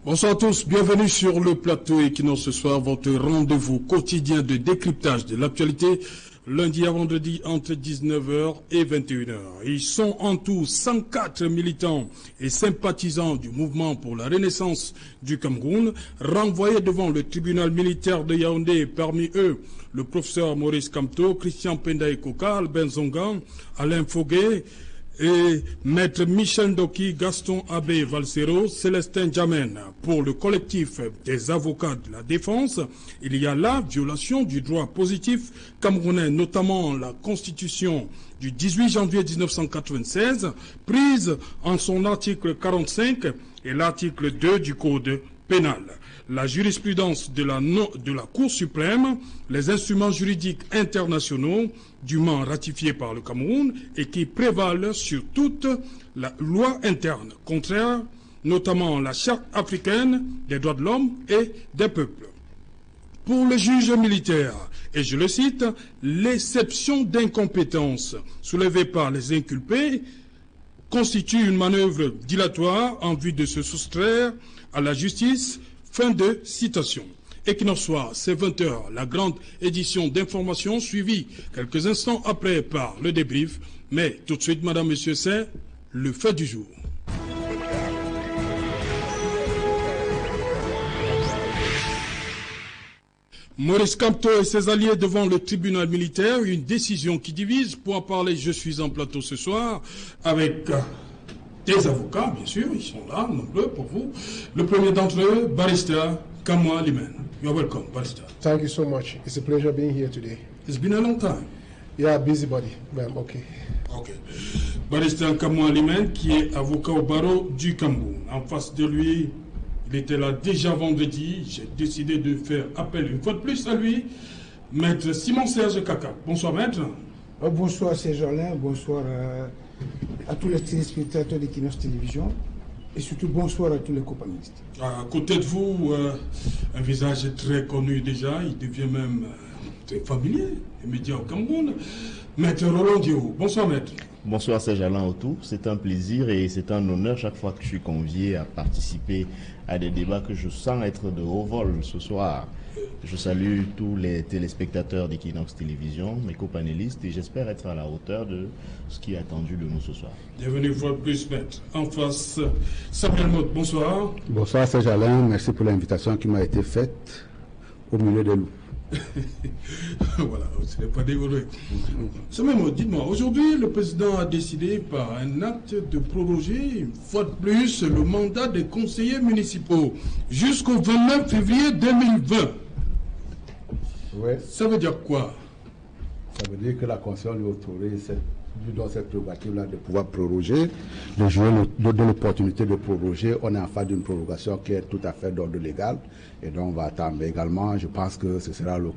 Bonsoir à tous, bienvenue sur le plateau Equinox ce soir, votre rendez-vous quotidien de décryptage de l'actualité, lundi à vendredi entre 19h et 21h. Ils sont en tout 104 militants et sympathisants du mouvement pour la renaissance du Cameroun, renvoyés devant le tribunal militaire de Yaoundé, parmi eux le professeur Maurice Kamto, Christian Penda Ekoka, Albin Zonga, Alain Foguet, et Maître Michel Ndoki, Gaston Abbé Valsero, Célestin Djamen. Pour le collectif des avocats de la défense, il y a la violation du droit positif camerounais, notamment la constitution du 18 janvier 1996, prise en son article 45 et l'article 2 du Code pénal. La jurisprudence de la Cour suprême, les instruments juridiques internationaux dûment ratifiés par le Cameroun et qui prévalent sur toute la loi interne, contraire notamment la Charte africaine des droits de l'homme et des peuples. Pour le juge militaire, et je le cite, l'exception d'incompétence soulevée par les inculpés constitue une manœuvre dilatoire en vue de se soustraire à la justice. Fin de citation. Equinox Soir, c'est 20h, la grande édition d'information suivie quelques instants après par le débrief. Mais tout de suite, madame, monsieur, c'est le fait du jour. Maurice Kamto et ses alliés devant le tribunal militaire, une décision qui divise. Pour en parler, je suis en plateau ce soir avec des avocats, bien sûr, ils sont là, nombreux pour vous. Le premier d'entre eux, Barrister Kamwa Limen. You're welcome, Barrister. Thank you so much. It's a pleasure being here today. It's been a long time. Yeah, busybody, but I'm okay. Okay. Barrister Kamwa Limen, qui est avocat au barreau du Cameroun. En face de lui, il était là déjà vendredi. J'ai décidé de faire appel une fois de plus à lui. Maître Simon-Serge Kaka. Bonsoir, maître. Bonsoir, Serge Alain. Bonsoir à tous les téléspectateurs d'Equinox Télévision. Et surtout, bonsoir à tous les compagnonnistes. À côté de vous, un visage très connu déjà. Il devient même très familier, immédiat au Cameroun. Maître Roland Dio. Bonsoir, maître. Bonsoir Serge Alain Autou, c'est un plaisir et c'est un honneur chaque fois que je suis convié à participer à des débats que je sens être de haut vol ce soir. Je salue tous les téléspectateurs d'Equinox Télévision, mes copanélistes, et j'espère être à la hauteur de ce qui est attendu de nous ce soir. Bienvenue une fois de plus, maître. En face, Samuel Mott, bonsoir. Bonsoir Serge Alain, merci pour l'invitation qui m'a été faite au milieu des loups. Voilà, ce n'est pas dévoilé. Samuel Mott, dites-moi, aujourd'hui, le président a décidé par un acte de proroger une fois de plus le mandat des conseillers municipaux jusqu'au 29 février 2020. Ouais. Ça veut dire quoi? Ça veut dire que la Constitution lui autorise cette prérogative-là de pouvoir proroger, de jouer de l'opportunité de proroger. On est en phase d'une prorogation qui est tout à fait d'ordre légal. Et donc on va attendre. Mais également, je pense que ce sera le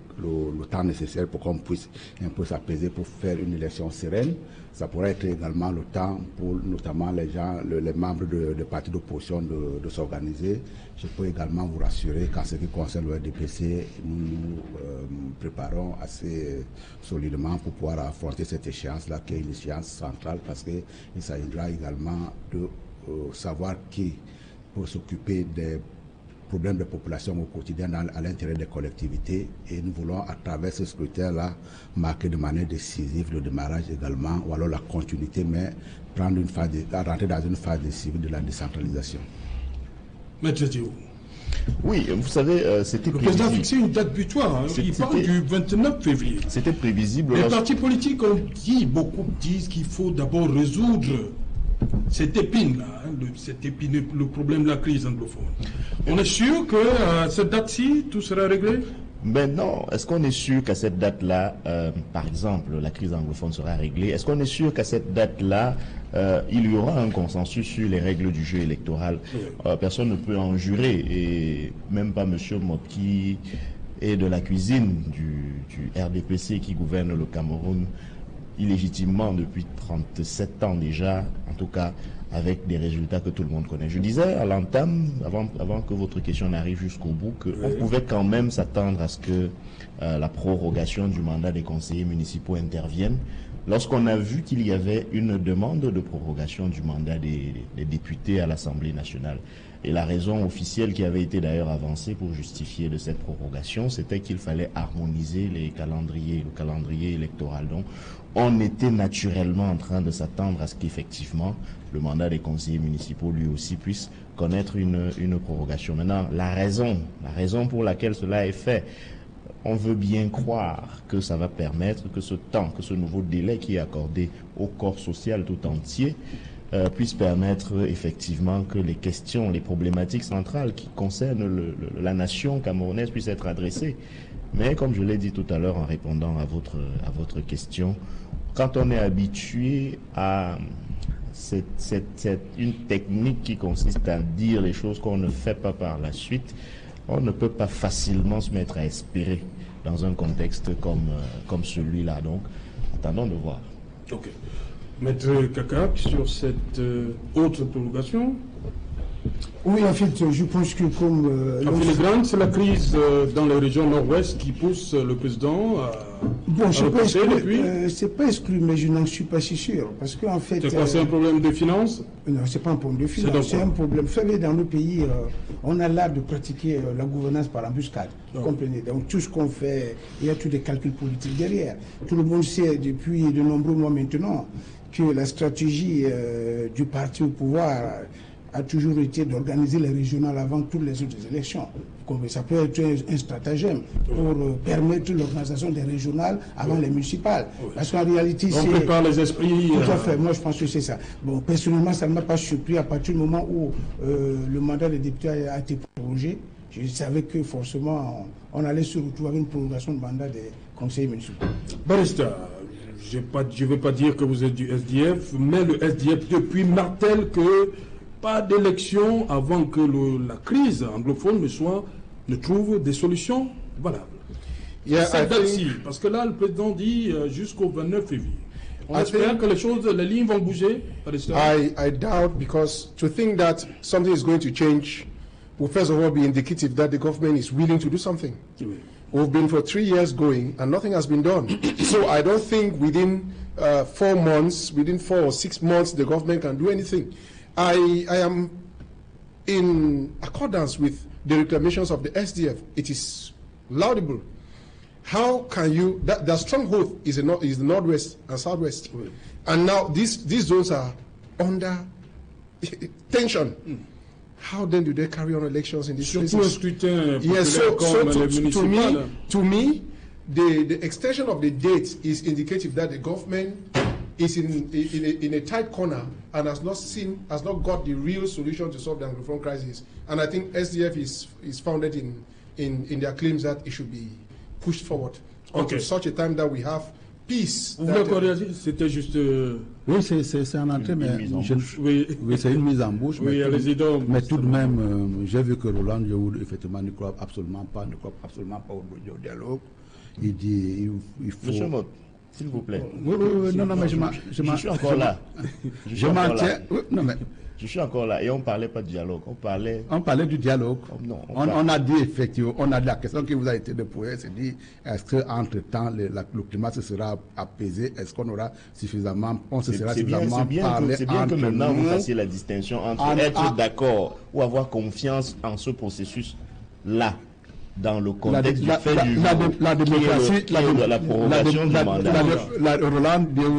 temps nécessaire pour qu'on puisse un peu s'apaiser pour faire une élection sereine. Ça pourrait être également le temps pour notamment les gens, les membres de partis d'opposition de s'organiser. Je peux également vous rassurer qu'en ce qui concerne le RDPC, nous nous préparons assez solidement pour pouvoir affronter cette échéance-là qui est une échéance centrale parce qu'il s'agira également de savoir qui peut s'occuper des problèmes de population au quotidien à l'intérieur des collectivités et nous voulons à travers ce scrutin-là marquer de manière décisive le démarrage également ou alors la continuité mais prendre une phase rentrer dans une phase décisive de la décentralisation. Maître Diou. Oui, vous savez, c'était le prévisible. président a fixé une date butoir, hein. Il parle du 29 février. C'était prévisible. Les partis politiques ont dit, beaucoup disent qu'il faut d'abord résoudre cette épine-là, hein, le problème de la crise anglophone. On est sûr que cette date-ci, tout sera réglé? Mais non, est-ce qu'on est sûr qu'à cette date-là, par exemple, la crise anglophone sera réglée? Est-ce qu'on est sûr qu'à cette date-là, il y aura un consensus sur les règles du jeu électoral? Personne ne peut en jurer, et même pas M. Mott qui est de la cuisine du RDPC qui gouverne le Cameroun illégitimement depuis 37 ans déjà, en tout cas, avec des résultats que tout le monde connaît. Je disais à l'entame, avant que votre question n'arrive jusqu'au bout, qu'on pouvait quand même s'attendre à ce que la prorogation du mandat des conseillers municipaux intervienne. Lorsqu'on a vu qu'il y avait une demande de prorogation du mandat des députés à l'Assemblée nationale, et la raison officielle qui avait été d'ailleurs avancée pour justifier de cette prorogation, c'était qu'il fallait harmoniser le calendrier électoral. Donc, on était naturellement en train de s'attendre à ce qu'effectivement, le mandat des conseillers municipaux lui aussi puisse connaître une prorogation. Maintenant, la raison pour laquelle cela est fait, on veut bien croire que ça va permettre que ce nouveau délai qui est accordé au corps social tout entier puisse permettre effectivement que les questions, les problématiques centrales qui concernent la nation camerounaise puissent être adressées. Mais comme je l'ai dit tout à l'heure en répondant à votre question, quand on est habitué à une technique qui consiste à dire les choses qu'on ne fait pas par la suite, on ne peut pas facilement se mettre à espérer dans un contexte comme celui-là. Donc, attendons de voir. Ok. Maître Kaka, sur cette autre prolongation. Oui, en fait, je pense que comme... c'est la crise dans les régions nord-ouest qui pousse le président à... Bon, c'est pas exclu, mais je n'en suis pas si sûr. Parce qu'en fait... C'est quoi, c'est un problème de finances? Non, c'est pas un problème de finances, c'est un problème. Vous savez, dans nos pays, on a l'art de pratiquer la gouvernance par embuscade. Vous comprenez? Donc, tout ce qu'on fait, il y a tous des calculs politiques derrière. Tout le monde sait depuis de nombreux mois maintenant que la stratégie du parti au pouvoir a toujours été d'organiser les régionales avant toutes les autres élections. Ça peut être un stratagème pour permettre l'organisation des régionales avant les municipales. Parce qu'en réalité, on prépare les esprits. Tout à fait, moi je pense que c'est ça. Bon, personnellement, ça ne m'a pas surpris à partir du moment où le mandat des députés a été prolongé. Je savais que forcément, on allait se retrouver avec une prolongation de mandat des conseillers municipaux. Barista, je ne veux pas dire que vous êtes du SDF, mais le SDF depuis martèle que pas d'élection avant que la crise anglophone ne trouve des solutions valables. Cette date-ci, parce que là, le président dit jusqu'au 29 février. On espère que les lignes vont bouger. I doubt, because to think that something is going to change will first of all be indicative that the government is willing to do something. We've been for 3 years going and nothing has been done. So I don't think within 4 months, within 4 or 6 months, the government can do anything. I am in accordance with the reclamations of the SDF. It is laudable. How can you, the stronghold is the northwest and southwest, and now these zones are under tension. How then do they carry on elections in these places? Yes, so to me, the extension of the date is indicative that the government is in a tight corner and has not got the real solution to solve the Anglophone crisis. And I think SDF is founded in their claims that it should be pushed forward until such a time that we have peace. Vous voulez qu'on réagisse? C'était juste... Oui, c'est un entrée, mais c'est une mise en bouche. Oui, mais tout de même, j'ai vu que Roland Dioud, effectivement, ne croit absolument pas au dialogue. Il dit il faut... Monsieur Mott, s'il vous plaît. Oui, non, mais je suis encore là. Je m'en tiens. Non, mais... Je suis encore là et on ne parlait pas de dialogue, on parlait du dialogue. Non, on a dit effectivement, on a dit la question qui vous a été déposée, c'est dit, est-ce qu'entre-temps le climat se sera apaisé, est-ce qu'on aura suffisamment, parlé c'est bien que maintenant vous fassiez la distinction entre être d'accord ou avoir confiance en ce processus-là. Dans le contexte la démocratie, la prorogation du mandat.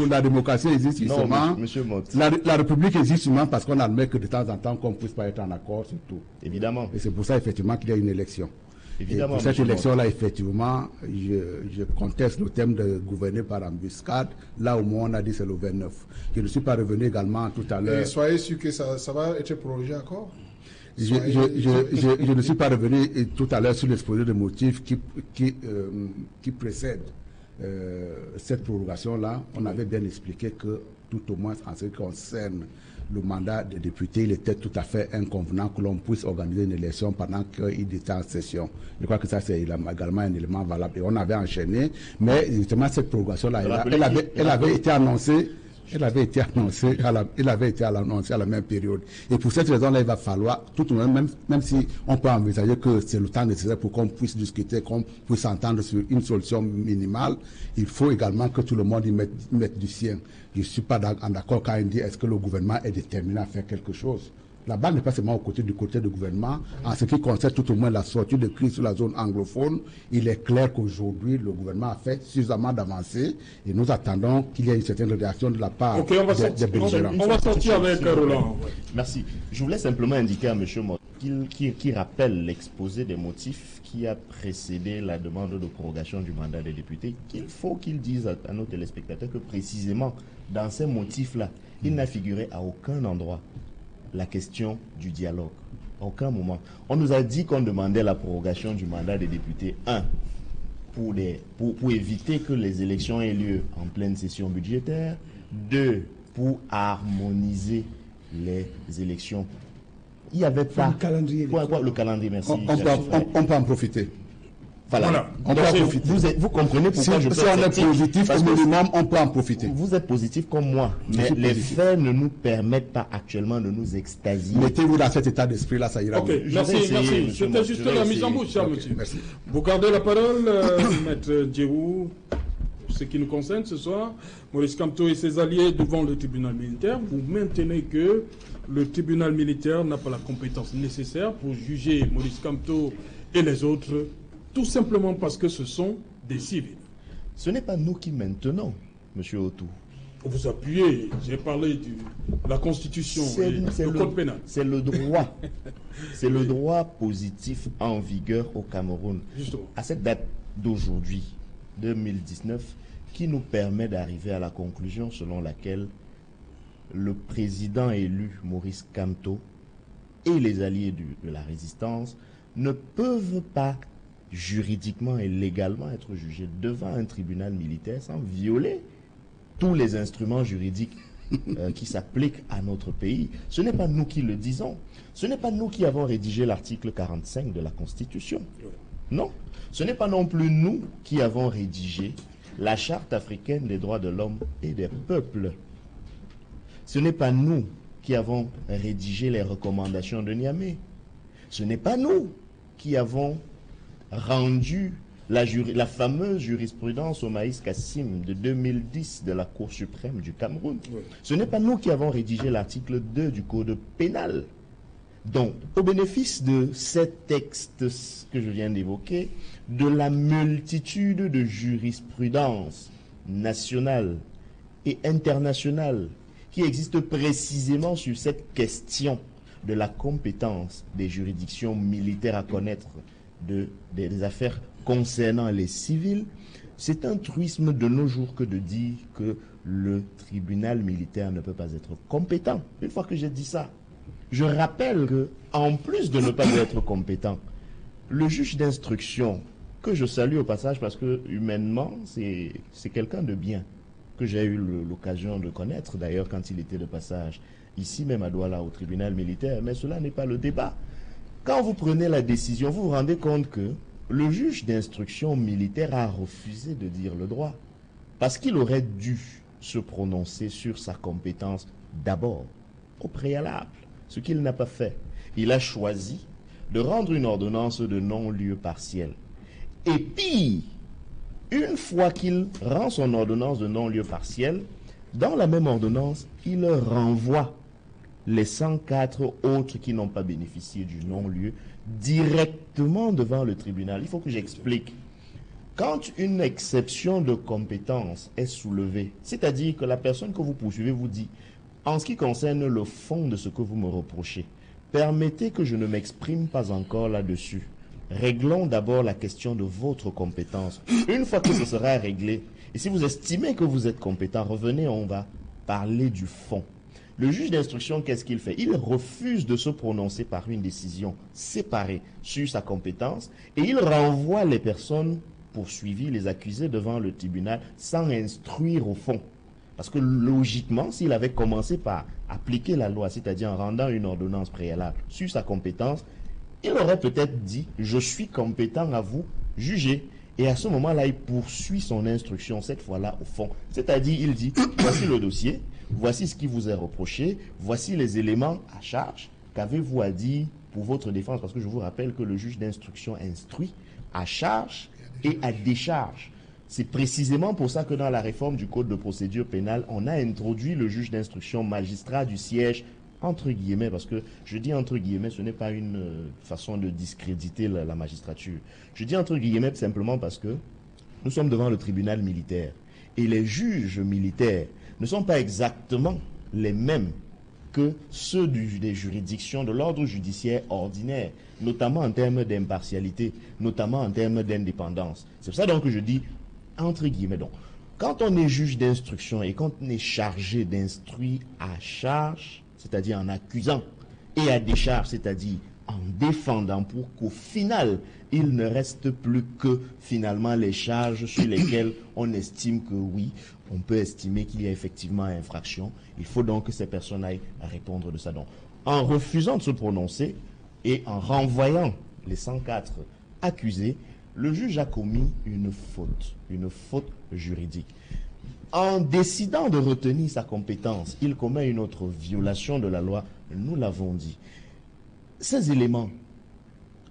La démocratie existe justement. Monsieur Mott. La République existe justement parce qu'on admet que de temps en temps qu'on ne puisse pas être en accord sur tout. Évidemment. Et c'est pour ça effectivement qu'il y a une élection. Évidemment. Et pour cette élection-là, effectivement, je conteste le thème de gouverner par embuscade. Là, au moins, on a dit c'est le 29. Je ne suis pas revenu également tout à l'heure. Soyez sûr que ça va être prolongé encore. Je ne suis pas revenu tout à l'heure sur l'exposé de motifs qui précède cette prorogation-là. On avait bien expliqué que, tout au moins en ce qui concerne le mandat des députés, il était tout à fait inconvenant que l'on puisse organiser une élection pendant qu'il était en session. Je crois que ça, c'est également un élément valable. Et on avait enchaîné, mais justement, cette prorogation-là, elle avait été annoncée Il avait été annoncé à la même période. Et pour cette raison-là, il va falloir, tout le monde, même si on peut envisager que c'est le temps nécessaire pour qu'on puisse discuter, qu'on puisse s'entendre sur une solution minimale, il faut également que tout le monde y mette du sien. Je ne suis pas d'accord quand il dit est-ce que le gouvernement est déterminé à faire quelque chose. La balle n'est pas seulement du côté du gouvernement. En ce qui concerne tout au moins la sortie de crise sur la zone anglophone, il est clair qu'aujourd'hui, le gouvernement a fait suffisamment d'avancées et nous attendons qu'il y ait une certaine réaction de la part des belligérants. On va sortir avec Roland. Merci. Je voulais simplement indiquer à M. Mott qui rappelle l'exposé des motifs qui a précédé la demande de prorogation du mandat des députés, qu'il faut qu'il dise à nos téléspectateurs que précisément dans ces motifs-là, il n'a figuré à aucun endroit la question du dialogue. À aucun moment. On nous a dit qu'on demandait la prorogation du mandat des députés, pour éviter que les élections aient lieu en pleine session budgétaire, 2, pour harmoniser les élections. Il n'y avait pas... Le calendrier, merci. On peut en profiter. Voilà. On peut en profiter. Vous comprenez pourquoi je peux si on est positif, au minimum, on peut en profiter. Vous êtes positif comme moi, mais les faits ne nous permettent pas actuellement de nous extasier. Mettez-vous dans cet état d'esprit-là, ça ira. Ok, merci. C'était juste la mise en bouche, cher monsieur. Merci. Vous gardez la parole, Maître Djerou. Ce qui nous concerne ce soir, Maurice Kamto et ses alliés devant le tribunal militaire, vous maintenez que le tribunal militaire n'a pas la compétence nécessaire pour juger Maurice Kamto et les autres, tout simplement parce que ce sont des civils. Ce n'est pas nous qui maintenons, M. Otou. Vous appuyez, j'ai parlé de la Constitution et le Code pénal. C'est le droit. C'est le droit positif en vigueur au Cameroun. Justement. À cette date d'aujourd'hui, 2019, qui nous permet d'arriver à la conclusion selon laquelle le président élu, Maurice Kamto, et les alliés de la résistance ne peuvent pas juridiquement et légalement être jugés devant un tribunal militaire sans violer tous les instruments juridiques qui s'appliquent à notre pays. Ce n'est pas nous qui le disons. Ce n'est pas nous qui avons rédigé l'article 45 de la Constitution. Non. Ce n'est pas non plus nous qui avons rédigé la Charte africaine des droits de l'homme et des peuples. Ce n'est pas nous qui avons rédigé les recommandations de Niamey. Ce n'est pas nous qui avons rendu la fameuse jurisprudence au Maïs Kassim de 2010 de la Cour suprême du Cameroun. Oui. Ce n'est pas nous qui avons rédigé l'article 2 du Code pénal. Donc, au bénéfice de ces textes que je viens d'évoquer, de la multitude de jurisprudences nationales et internationales qui existent précisément sur cette question de la compétence des juridictions militaires à connaître des affaires concernant les civils, c'est un truisme de nos jours que de dire que le tribunal militaire ne peut pas être compétent. Une fois que j'ai dit ça, je rappelle que, en plus de ne pas être compétent, le juge d'instruction, que je salue au passage parce que humainement, c'est quelqu'un de bien, que j'ai eu l'occasion de connaître d'ailleurs quand il était de passage ici même à Douala au tribunal militaire, mais cela n'est pas le débat. Quand vous prenez la décision, vous vous rendez compte que le juge d'instruction militaire a refusé de dire le droit parce qu'il aurait dû se prononcer sur sa compétence d'abord, au préalable, ce qu'il n'a pas fait. Il a choisi de rendre une ordonnance de non-lieu partiel. Et puis, une fois qu'il rend son ordonnance de non-lieu partiel, dans la même ordonnance, il renvoie les 104 autres qui n'ont pas bénéficié du non-lieu directement devant le tribunal. Il faut que j'explique. Quand une exception de compétence est soulevée, c'est-à-dire que la personne que vous poursuivez vous dit, en ce qui concerne le fond de ce que vous me reprochez, permettez que je ne m'exprime pas encore là-dessus. Réglons d'abord la question de votre compétence. Une fois que ce sera réglé, et si vous estimez que vous êtes compétent, revenez, on va parler du fond. Le juge d'instruction, qu'est-ce qu'il fait? Il refuse de se prononcer par une décision séparée sur sa compétence et il renvoie les personnes poursuivies, les accusés devant le tribunal sans instruire au fond. Parce que logiquement, s'il avait commencé par appliquer la loi, c'est-à-dire en rendant une ordonnance préalable sur sa compétence, il aurait peut-être dit « je suis compétent à vous juger ». Et à ce moment-là, il poursuit son instruction, cette fois-là, au fond. C'est-à-dire, il dit « voici le dossier, voici ce qui vous est reproché, voici les éléments à charge, qu'avez-vous à dire pour votre défense? Parce que je vous rappelle que le juge d'instruction instruit à charge et à décharge. C'est précisément pour ça que dans la réforme du Code de procédure pénale, on a introduit le juge d'instruction magistrat du siège, entre guillemets, parce que je dis entre guillemets, ce n'est pas une façon de discréditer la magistrature. Je dis entre guillemets simplement parce que nous sommes devant le tribunal militaire. Et les juges militaires ne sont pas exactement les mêmes que ceux des juridictions de l'ordre judiciaire ordinaire, notamment en termes d'impartialité, notamment en termes d'indépendance. C'est pour ça donc que je dis entre guillemets. Donc, quand on est juge d'instruction et quand on est chargé d'instruire à charge, c'est-à-dire en accusant, et à décharge, c'est-à-dire en défendant, pour qu'au final, il ne reste plus que finalement les charges sur lesquelles on estime que oui, on peut estimer qu'il y a effectivement infraction. Il faut donc que ces personnes aillent répondre de ça. Donc, en refusant de se prononcer et en renvoyant les 104 accusés, le juge a commis une faute juridique. En décidant de retenir sa compétence, il commet une autre violation de la loi, nous l'avons dit. Ces éléments,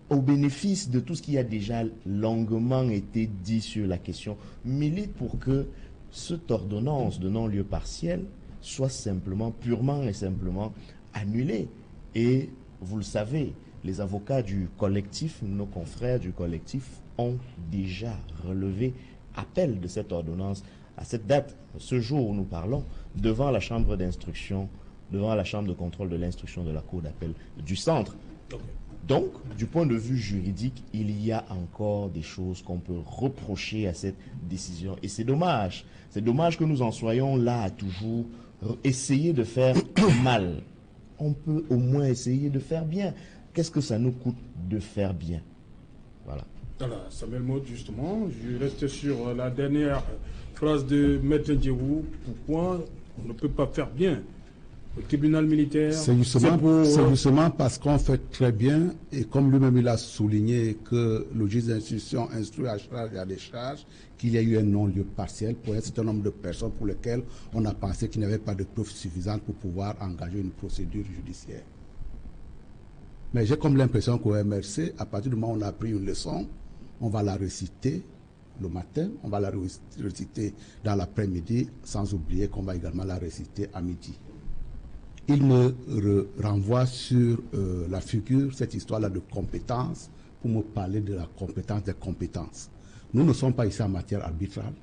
au bénéfice de tout ce qui a déjà longuement été dit sur la question, militent pour que cette ordonnance de non-lieu partiel soit simplement, purement et simplement annulée. Et vous le savez, les avocats du collectif, nos confrères du collectif, ont déjà relevé appel de cette ordonnance à cette date, ce jour où nous parlons, devant la chambre d'instruction, devant la chambre de contrôle de l'instruction de la cour d'appel du centre. Donc, du point de vue juridique, il y a encore des choses qu'on peut reprocher à cette décision. Et c'est dommage. C'est dommage que nous en soyons là à toujours essayer de faire mal. On peut au moins essayer de faire bien. Qu'est-ce que ça nous coûte de faire bien? Voilà. Voilà, Samuel Maud, justement, je reste sur la dernière phrase de Maître Ndjebou. Pourquoi on ne peut pas faire bien? Le tribunal militaire, c'est justement parce qu'on fait très bien, et comme lui-même il a souligné que le juge d'instruction instruit à charge et à décharge, qu'il y a eu un non-lieu partiel pour un certain nombre de personnes pour lesquelles on a pensé qu'il n'y avait pas de preuves suffisantes pour pouvoir engager une procédure judiciaire. Mais j'ai comme l'impression qu'au MRC, à partir du moment où on a pris une leçon, on va la réciter le matin, on va la réciter dans l'après-midi, sans oublier qu'on va également la réciter à midi. Il me renvoie sur la figure, cette histoire-là de compétence, pour me parler de la compétence des compétences. Nous ne sommes pas ici en matière arbitrale.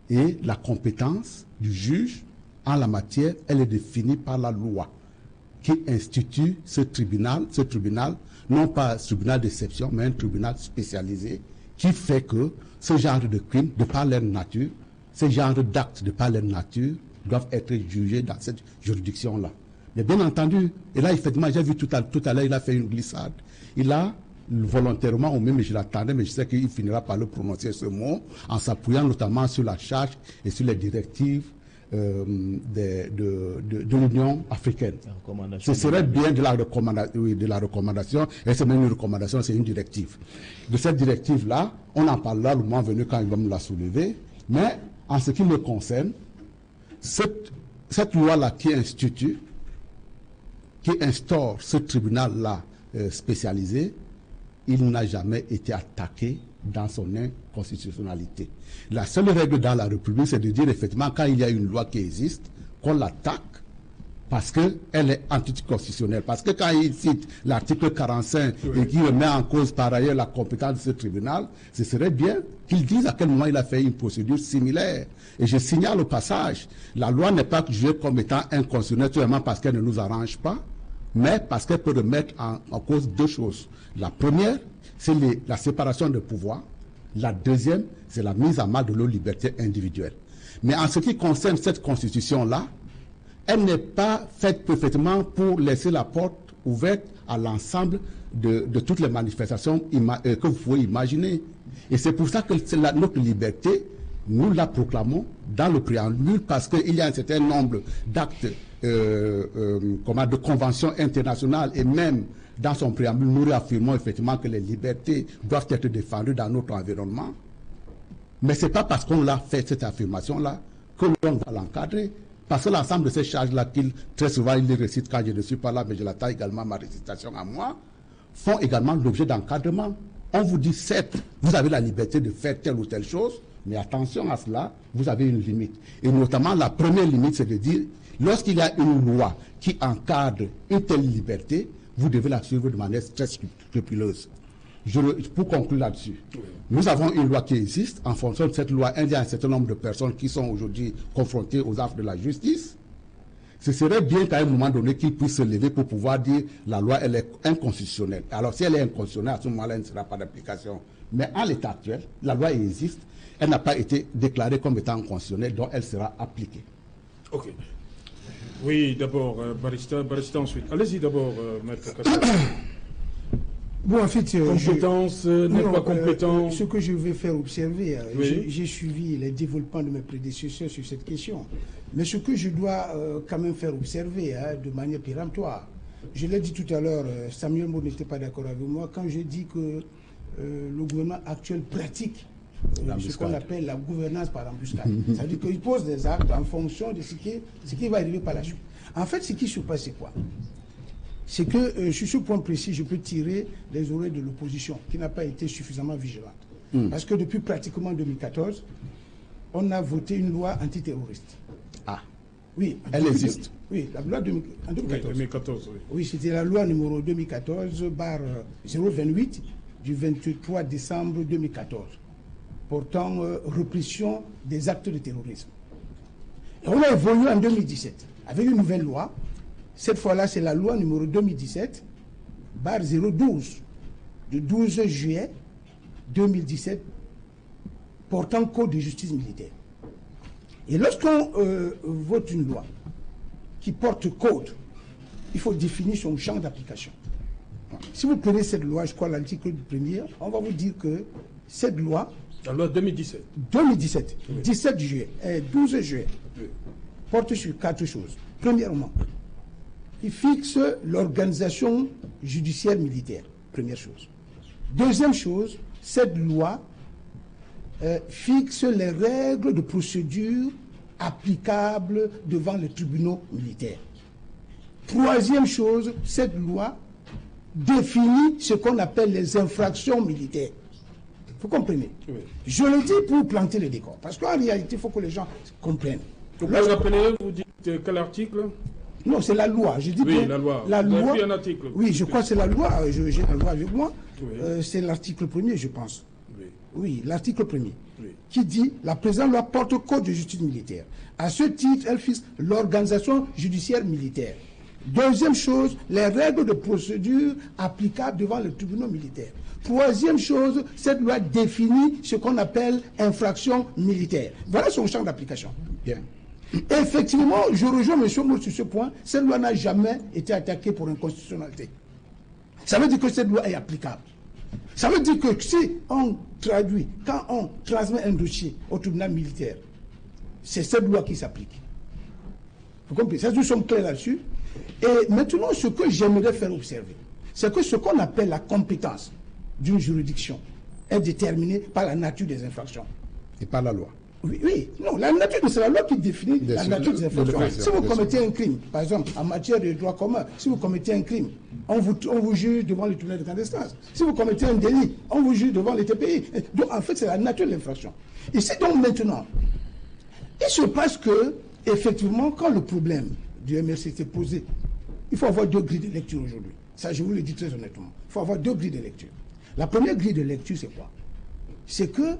Et la compétence du juge en la matière, elle est définie par la loi qui institue ce tribunal, non pas un tribunal d'exception, mais un tribunal spécialisé, qui fait que ce genre de crimes, de par leur nature, ce genre d'actes, de par leur nature, doivent être jugés dans cette juridiction-là. Mais bien entendu, et là, effectivement, j'ai vu tout à l'heure, il a fait une glissade. Il a volontairement, ou même je l'attendais, mais je sais qu'il finira par le prononcer ce mot, en s'appuyant notamment sur la charge et sur les directives de l'Union africaine. Ce serait bien de la recommandation, et c'est même une recommandation, c'est une directive. De cette directive-là, on en parlera le moment venu quand il va me la soulever, mais en ce qui me concerne, cette loi-là qui instaure ce tribunal-là spécialisé, il n'a jamais été attaqué dans son inconstitutionnalité. La seule règle dans la République, c'est de dire effectivement, quand il y a une loi qui existe, qu'on l'attaque parce qu'elle est anticonstitutionnelle. Parce que quand il cite l'article 45 et qu'il remet en cause par ailleurs la compétence de ce tribunal, ce serait bien qu'il dise à quel moment il a fait une procédure similaire. Et je signale au passage, la loi n'est pas jugée comme étant inconstitutionnelle seulement parce qu'elle ne nous arrange pas, mais parce qu'elle peut remettre en cause deux choses. La première, c'est la séparation de pouvoir. La deuxième, c'est la mise à mal de nos libertés individuelles. Mais en ce qui concerne cette constitution-là, elle n'est pas faite parfaitement pour laisser la porte ouverte à l'ensemble de toutes les manifestations que vous pouvez imaginer. Et c'est pour ça que notre liberté, nous la proclamons dans le préambule, parce qu'il y a un certain nombre d'actes, de conventions internationales, et même dans son préambule, nous réaffirmons effectivement que les libertés doivent être défendues dans notre environnement. Mais ce n'est pas parce qu'on l'a fait cette affirmation-là que l'on va l'encadrer. Parce que l'ensemble de ces charges-là, très souvent, ils les récitent quand je ne suis pas là, mais je l'attends également ma récitation à moi, font également l'objet d'encadrement. On vous dit, certes, vous avez la liberté de faire telle ou telle chose, mais attention à cela, vous avez une limite. Et notamment, la première limite, c'est de dire, lorsqu'il y a une loi qui encadre une telle liberté, vous devez la suivre de manière très scrupuleuse. Pour conclure là-dessus, nous avons une loi qui existe. En fonction de cette loi, il y a un certain nombre de personnes qui sont aujourd'hui confrontées aux affres de la justice. Ce serait bien qu'à un moment donné, qu'ils puissent se lever pour pouvoir dire la loi, elle est inconstitutionnelle. Alors, si elle est inconstitutionnelle, à ce moment-là, elle ne sera pas d'application. Mais en l'état actuel, la loi existe. Elle n'a pas été déclarée comme étant inconstitutionnelle, donc elle sera appliquée. Ok. Oui, d'abord, Barista ensuite. Allez-y d'abord, Maître Kassé. Bon, en fait, compétence, n'est pas compétent. Ce que je vais faire observer, oui. j'ai suivi les développements de mes prédécesseurs sur cette question. Mais ce que je dois quand même faire observer de manière péremptoire, je l'ai dit tout à l'heure, Samuel Mo n'était pas d'accord avec moi quand je dis que le gouvernement actuel pratique ce qu'on appelle la gouvernance par embuscade. Ça veut dire qu'il pose des actes en fonction de ce qui va arriver par la suite. En fait, ce qui se passe, c'est quoi? C'est que sur ce point précis, je peux tirer les oreilles de l'opposition qui n'a pas été suffisamment vigilante. Parce que depuis pratiquement 2014, on a voté une loi antiterroriste. Ah, oui, elle existe. Oui, la loi en 2014. Oui, 2014, oui. Oui, c'était la loi numéro 2014/028 du 23 décembre 2014 portant répression des actes de terrorisme. Et on a évolué en 2017 avec une nouvelle loi. Cette fois-là, c'est la loi numéro 2017/012 du 12 juillet 2017 portant code de justice militaire. Et lorsqu'on vote une loi qui porte code, il faut définir son champ d'application. Si vous prenez cette loi, je crois l'article 1er, on va vous dire que cette loi... La loi 2017. 2017, oui. 17 juillet, 12 juillet, oui. Porte sur 4 choses. Premièrement, il fixe l'organisation judiciaire militaire. Première chose. Deuxième chose, cette loi fixe les règles de procédure applicables devant les tribunaux militaires. Troisième chose, cette loi définit ce qu'on appelle les infractions militaires. Vous comprenez? Oui. Je le dis pour planter le décor, parce qu'en réalité, il faut que les gens comprennent. Vous pouvez rappeler, vous dites quel article? Non, c'est la loi. Je dis oui, bien, la loi. La vous loi. avez un article. Oui, je crois que c'est la loi. J'ai la loi avec moi. Oui. C'est l'article 1er, je pense. Oui, oui, l'article 1er. Oui. Qui dit la présente loi porte code de justice militaire. À ce titre, elle fixe l'organisation judiciaire militaire. Deuxième chose, les règles de procédure applicables devant le tribunal militaire. Troisième chose, cette loi définit ce qu'on appelle infraction militaire. Voilà son champ d'application. Bien. Effectivement, je rejoins M. Mour sur ce point, cette loi n'a jamais été attaquée pour inconstitutionnalité. Ça veut dire que cette loi est applicable. Ça veut dire que si on traduit, quand on transmet un dossier au tribunal militaire, c'est cette loi qui s'applique. Vous comprenez? Ça, nous sommes clairs là-dessus. Et maintenant, ce que j'aimerais faire observer, c'est que ce qu'on appelle la compétence d'une juridiction est déterminée par la nature des infractions. Et par la loi. Oui, oui. Non, la nature, c'est la loi qui définit la nature des infractions. Si vous commettez un crime, par exemple, en matière de droit commun, si vous commettez un crime, on vous juge devant le tribunal de grande instance. Si vous commettez un délit, on vous juge devant les TPI. Donc, en fait, c'est la nature de l'infraction. Et c'est donc maintenant, il se passe que, effectivement, quand le problème du MRC était posé, il faut avoir 2 grilles de lecture aujourd'hui. Ça, je vous le dis très honnêtement. Il faut avoir 2 grilles de lecture. La première grille de lecture, c'est quoi? C'est que,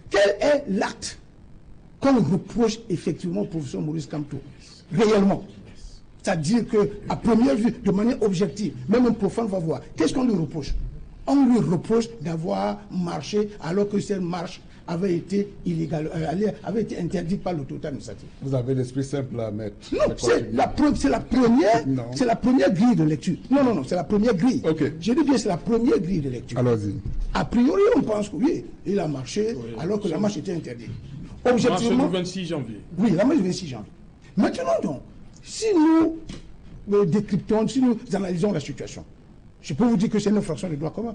quel est l'acte qu'on reproche effectivement au professeur Maurice Kamto, réellement? C'est-à-dire qu'à première vue, de manière objective, même un profane va voir, qu'est-ce qu'on lui reproche? On lui reproche d'avoir marché alors que cette marche avait été illégale, avait été interdite par l'autorité administrative. Vous avez l'esprit simple à mettre. Non, c'est la première grille de lecture. Non, c'est la première grille. Okay. Je dis bien c'est la première grille de lecture. Allons-y. A priori, on pense que oui, il a marché alors que la marche était interdite. Objectivement, marche du 26 janvier. Oui, la marche du 26 janvier. Maintenant donc, si nous décryptons, si nous analysons la situation, je peux vous dire que c'est une infraction de droit commun.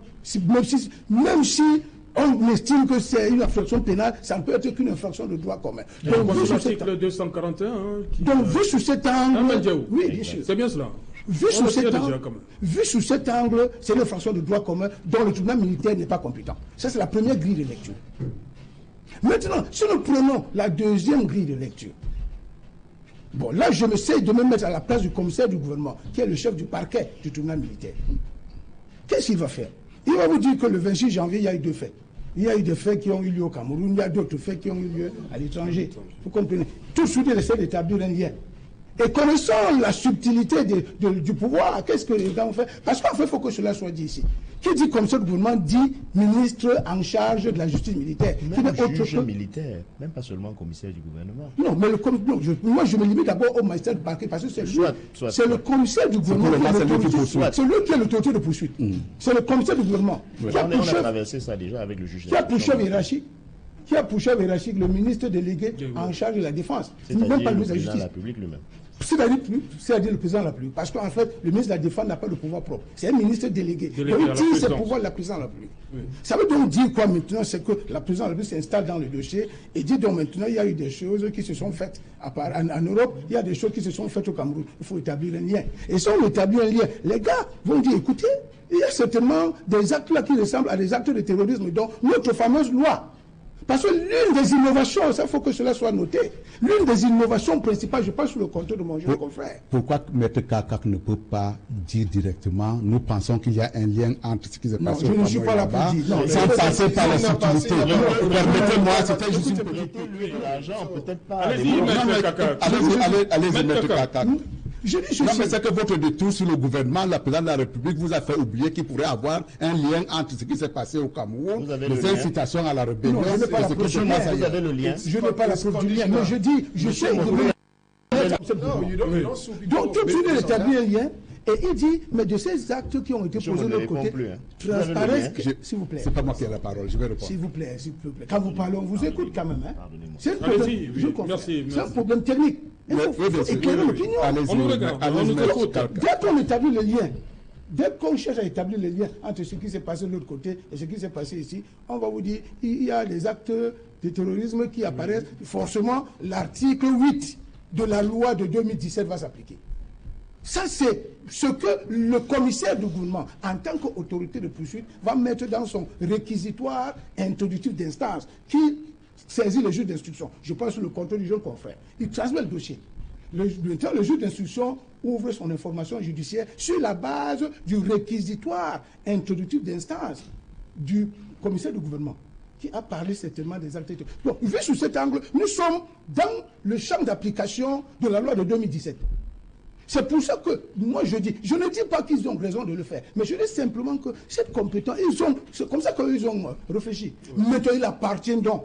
Même si On estime que c'est une infraction pénale, ça ne peut être qu'une infraction de droit commun. Donc, l'article 241. Donc, vu sous cet angle. Oui, bien sûr. C'est bien cela. Vu sous cet angle, c'est une infraction de droit commun dont le tribunal militaire n'est pas compétent. Ça, c'est la première grille de lecture. Maintenant, si nous prenons la deuxième grille de lecture, bon, là, je m'essaie de me mettre à la place du commissaire du gouvernement, qui est le chef du parquet du tribunal militaire. Qu'est-ce qu'il va faire? Il va vous dire que le 26 janvier, il y a eu 2 faits. Il y a eu des faits qui ont eu lieu au Cameroun, il y a d'autres faits qui ont eu lieu à l'étranger. Vous comprenez? Tout de suite, il essaie d'établir un lien. Et connaissant la subtilité du pouvoir, qu'est-ce que les gars ont fait? Parce qu'en fait, il faut que cela soit dit ici. Qui dit comme ça, le gouvernement dit ministre en charge de la justice militaire. Même juge militaire, même pas seulement commissaire du gouvernement. Non, mais moi je me limite d'abord au magistrat du parquet parce que c'est le commissaire du gouvernement c'est lui qui a l'autorité de poursuite. C'est le commissaire du gouvernement. On a traversé ça déjà avec le juge. Qui a pour chef hiérarchique le ministre délégué en charge de la défense. C'est-à-dire même pas le président de la République lui-même. C'est-à-dire le président de la République. Parce qu'en fait, le ministre de la Défense n'a pas de pouvoir propre. C'est un ministre délégué. Il utilise ses pouvoirs de la présidence de la République. Oui. Ça veut donc dire quoi maintenant? C'est que la présidence de la République s'installe dans le dossier et dit donc maintenant il y a eu des choses qui se sont faites en Europe, il y a des choses qui se sont faites au Cameroun. Il faut établir un lien. Et si on établit un lien, les gars vont dire écoutez, il y a certainement des actes là qui ressemblent à des actes de terrorisme. Donc notre fameuse loi. Parce que l'une des innovations, ça faut que cela soit noté, l'une des innovations principales, je pense sur le compte de mon jeune confrère. Pourquoi Maître Kakak ne peut pas dire directement, nous pensons qu'il y a un lien entre ce qui s'est passé au Cameroun et là-bas, sans passer par la subtilité. Permettez-moi, c'était juste une petite... L'argent, peut-être pas... Allez-y, Maître Kakak. Allez-y, Maître Kakak. Non, mais c'est que votre détour sur le gouvernement, la présidente de la République vous a fait oublier qu'il pourrait avoir un lien entre ce qui s'est passé au Cameroun, les incitations à la rébellion, et ce que je vous avez le lien. Je n'ai pas la preuve du lien, mais je dis, je sais... Donc tout de suite, il établit un lien, et il dit, mais de ces actes qui ont été posés de l'autre côté, transparaissent... S'il vous plaît. C'est pas moi qui ai la parole, je vais répondre. S'il vous plaît. Quand vous parlez, on vous écoute quand même. C'est un problème technique. Il faut éclairer l'opinion. On nous regarde, on nous écoute. Dès qu'on établit le lien, dès qu'on cherche à établir le lien entre ce qui s'est passé de l'autre côté et ce qui s'est passé ici, on va vous dire il y a des actes de terrorisme qui apparaissent. Forcément, l'article 8 de la loi de 2017 va s'appliquer. Ça, c'est ce que le commissaire du gouvernement, en tant qu'autorité de poursuite, va mettre dans son réquisitoire introductif d'instance qui saisit le juge d'instruction. Je pense sur le contrôle du jeune confrère. Il transmet le dossier. Le juge d'instruction ouvre son information judiciaire sur la base du réquisitoire introductif d'instance du commissaire du gouvernement qui a parlé certainement des actes. Donc, vu sous cet angle, nous sommes dans le champ d'application de la loi de 2017. C'est pour ça que moi je dis, je ne dis pas qu'ils ont raison de le faire, mais je dis simplement que cette compétence, c'est comme ça qu'ils ont réfléchi. Maintenant, il appartient donc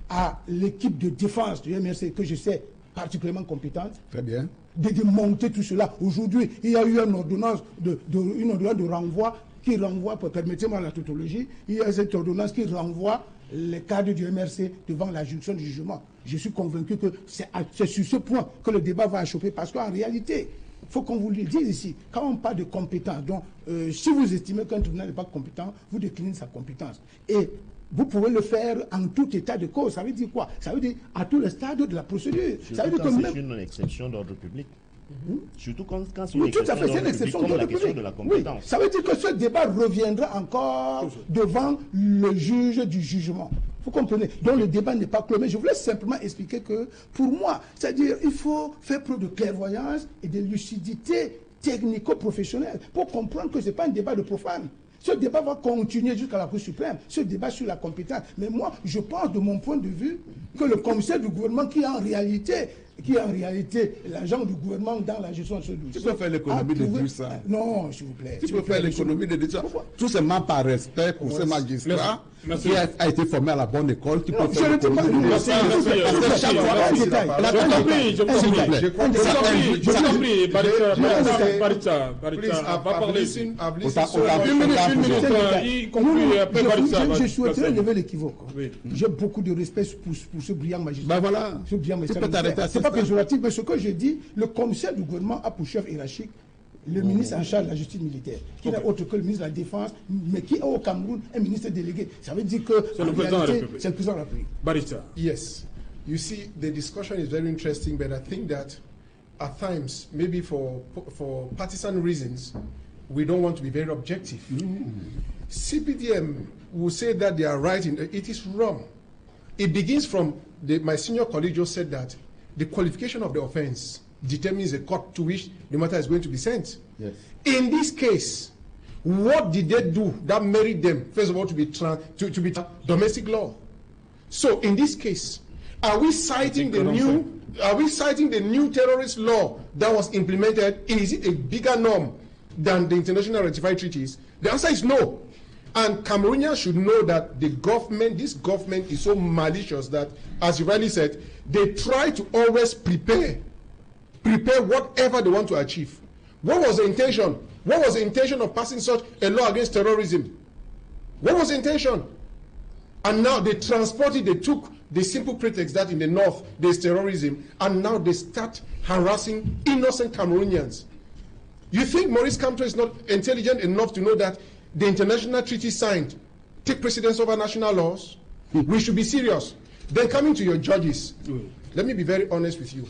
à l'équipe de défense du MRC, que je sais particulièrement compétente. Très bien. De monter tout cela. Aujourd'hui, il y a eu une ordonnance de renvoi qui renvoie, permettez-moi la tautologie, il y a cette ordonnance qui renvoie les cadres du MRC devant la juridiction du jugement. Je suis convaincu que c'est sur ce point que le débat va achoper, parce qu'en réalité, il faut qu'on vous le dise ici, quand on parle de compétence, donc si vous estimez qu'un tribunal n'est pas compétent, vous déclinez sa compétence. Et vous pouvez le faire en tout état de cause. Ça veut dire quoi? Ça veut dire à tous les stades de la procédure. Ça veut dire que c'est une exception d'ordre public. Surtout quand c'est une exception d'ordre public. De la compétence. Oui. Ça veut dire que ce débat reviendra encore devant le juge du jugement. Vous comprenez? Donc le débat n'est pas clos. Mais je voulais simplement expliquer que, pour moi, c'est-à-dire il faut faire preuve de clairvoyance et de lucidité technico-professionnelle pour comprendre que ce n'est pas un débat de profane. Ce débat va continuer jusqu'à la Cour suprême, ce débat sur la compétence. Mais moi, je pense de mon point de vue que le commissaire du gouvernement qui est en réalité l'agent du gouvernement dans la gestion de ce dossier. Tu peux faire l'économie de dire ça. Non, s'il vous plaît. Tu peux faire l'économie de dire ça. Tout simplement par respect pour ce magistrat qui a été formé à la bonne école. Tu peux faire l'économie de dire ça. J'ai compris. Baritza, va parler. Je souhaiterais lever l'équivoque. J'ai beaucoup de respect pour ce brillant magistrat. Ben voilà. Tu peux t'arrêter à ça. C'est pas péjoratif, mais ce que je dis, le commissaire du gouvernement a pour chef hiérarchique le ministre en charge de la justice militaire, qui n'est autre que le ministre de la Défense, mais qui est au Cameroun un ministre délégué. Ça veut dire que c'est le président de la République. C'est le président de la République. Barista. Yes. You see, the discussion is very interesting, but I think that at times, maybe for partisan reasons, we don't want to be very objective. CPDM will say that they are right. It is wrong. It begins from, my senior colleague just said that the qualification of the offense determines the court to which the matter is going to be sent. Yes. In this case, what did they do that made them, first of all, to be domestic law? So in this case, are we citing the new terrorist law that was implemented? Is it a bigger norm than the international ratified treaties? The answer is no. And Cameroonians should know that this government is so malicious that, as you rightly said, they try to always prepare whatever they want to achieve. What was the intention? What was the intention of passing such a law against terrorism? What was the intention? And now they transported, they took the simple pretext that in the north there's terrorism, and now they start harassing innocent Cameroonians. You think Maurice Kamto is not intelligent enough to know that the international treaty signed take precedence over national laws? We should be serious. Then coming to your judges, let me be very honest with you.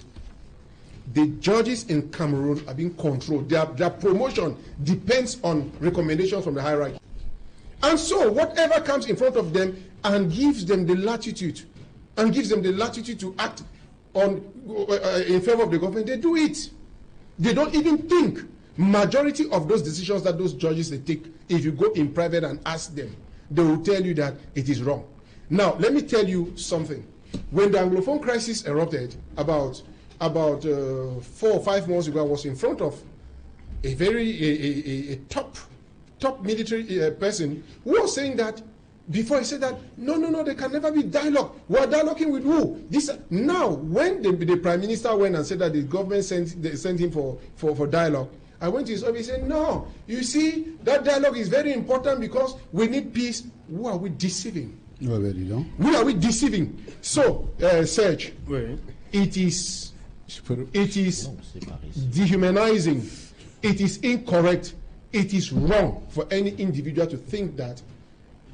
The judges in Cameroon are being controlled. Their promotion depends on recommendations from the hierarchy. And so whatever comes in front of them and gives them the latitude, to act on in favor of the government, they do it. They don't even think. Majority of those decisions that those judges they take, if you go in private and ask them, they will tell you that it is wrong. Now, let me tell you something. When the Anglophone crisis erupted about 4 or 5 months ago, I was in front of a top military person who was saying that, before he said that, no, there can never be dialogue. We are dialoguing with who? Now, when the Prime Minister went and said that the government sent him for dialogue, I went to his office and said, no, you see, that dialogue is very important because we need peace. Who are we deceiving? Who are we deceiving? So, Serge, it is dehumanizing. It is incorrect. It is wrong for any individual to think that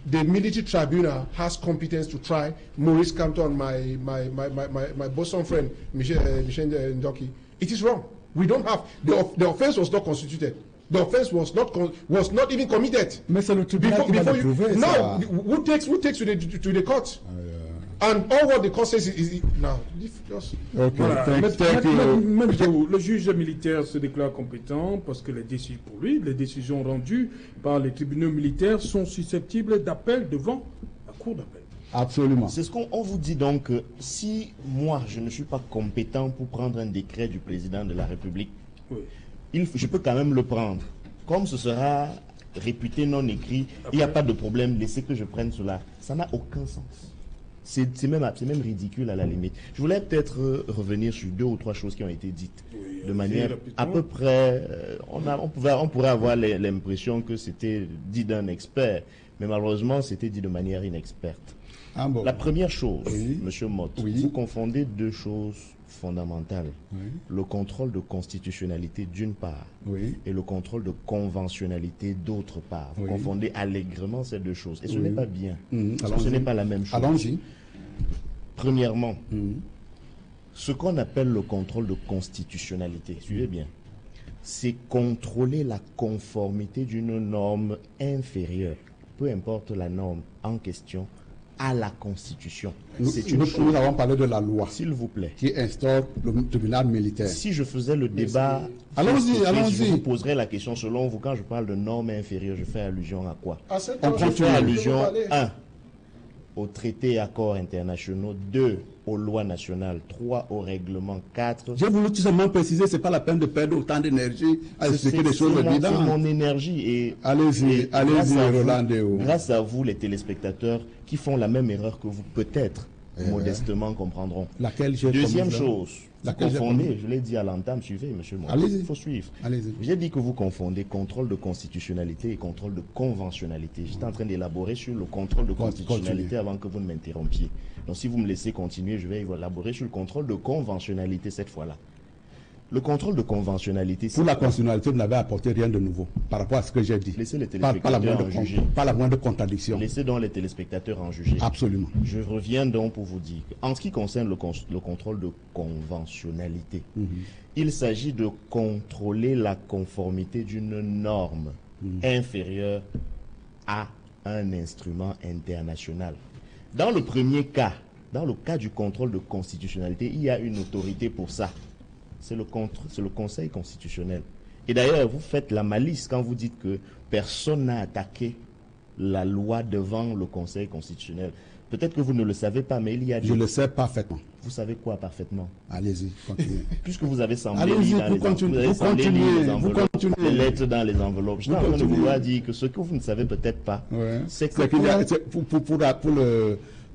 the military tribunal has competence to try Maurice Kamto and my Boston friend Michel Ndoki. It is wrong. We don't have the offense was not constituted. The offense was not even committed. Mais c'est le tribunal qui va le prouver. Now, who takes to the court? And all what the court says is now. Just, voilà. Le juge militaire se déclare compétent parce que les décisions rendues par les tribunaux militaires sont susceptibles d'appel devant la cour d'appel. Absolument. C'est ce qu'on vous dit donc. Si moi, je ne suis pas compétent pour prendre un décret du président de la République, je peux quand même le prendre. Comme ce sera réputé non écrit, il n'y a pas de problème, laissez que je prenne cela. Ça n'a aucun sens. C'est même ridicule à la limite. Je voulais peut-être revenir sur 2 ou 3 choses qui ont été dites. De manière à peu près... on pourrait avoir l'impression que c'était dit d'un expert, mais malheureusement, c'était dit de manière inexperte. La première chose, Monsieur Mott, vous confondez 2 choses fondamentales. Le contrôle de constitutionnalité d'une part et le contrôle de conventionnalité d'autre part. Vous confondez allègrement ces 2 choses. Et ce n'est pas bien. Ce n'est pas la même chose. Allons-y. Premièrement, ce qu'on appelle le contrôle de constitutionnalité, suivez bien, c'est contrôler la conformité d'une norme inférieure, peu importe la norme en question, à la Constitution. Nous avons parlé de la loi, s'il vous plaît, qui instaure le tribunal militaire. Si je faisais le débat, je vous poserais la question selon vous, quand je parle de normes inférieures, je fais allusion à quoi? Je fais allusion 1 aux traités et accords internationaux, 2 aux lois nationales, 3 au règlement, 4... J'ai voulu tout simplement préciser, c'est pas la peine de perdre autant d'énergie à expliquer des choses évidentes. C'est mon énergie et... Allez-y, Rolandéo. Grâce à vous, les téléspectateurs, qui font la même erreur que vous, peut-être, modestement comprendront. Deuxième chose, vous confondez, je l'ai dit à l'entame, suivez, monsieur Moïse. Il faut suivre. J'ai dit que vous confondez contrôle de constitutionnalité et contrôle de conventionnalité. J'étais en train d'élaborer sur le contrôle de constitutionnalité avant que vous ne m'interrompiez. Donc si vous me laissez continuer, je vais élaborer sur le contrôle de conventionnalité cette fois-là. Le contrôle de conventionnalité... Pour la constitutionnalité, vous n'avez apporté rien de nouveau par rapport à ce que j'ai dit. Laissez les téléspectateurs en juger. Pas la moindre contradiction. Laissez donc les téléspectateurs en juger. Absolument. Je reviens donc pour vous dire, en ce qui concerne le contrôle de conventionnalité, il s'agit de contrôler la conformité d'une norme inférieure à un instrument international. Dans le premier cas, dans le cas du contrôle de constitutionnalité, il y a une autorité pour ça. C'est le Conseil constitutionnel. Et d'ailleurs, vous faites la malice quand vous dites que personne n'a attaqué la loi devant le Conseil constitutionnel. Peut-être que vous ne le savez pas, mais il y a... Je le sais parfaitement. Vous savez quoi parfaitement? Allez-y, continuez. Puisque vous avez semblé lire les lettres dans les enveloppes. Je suis en train de vouloir dire que ce que vous ne savez peut-être pas, c'est que...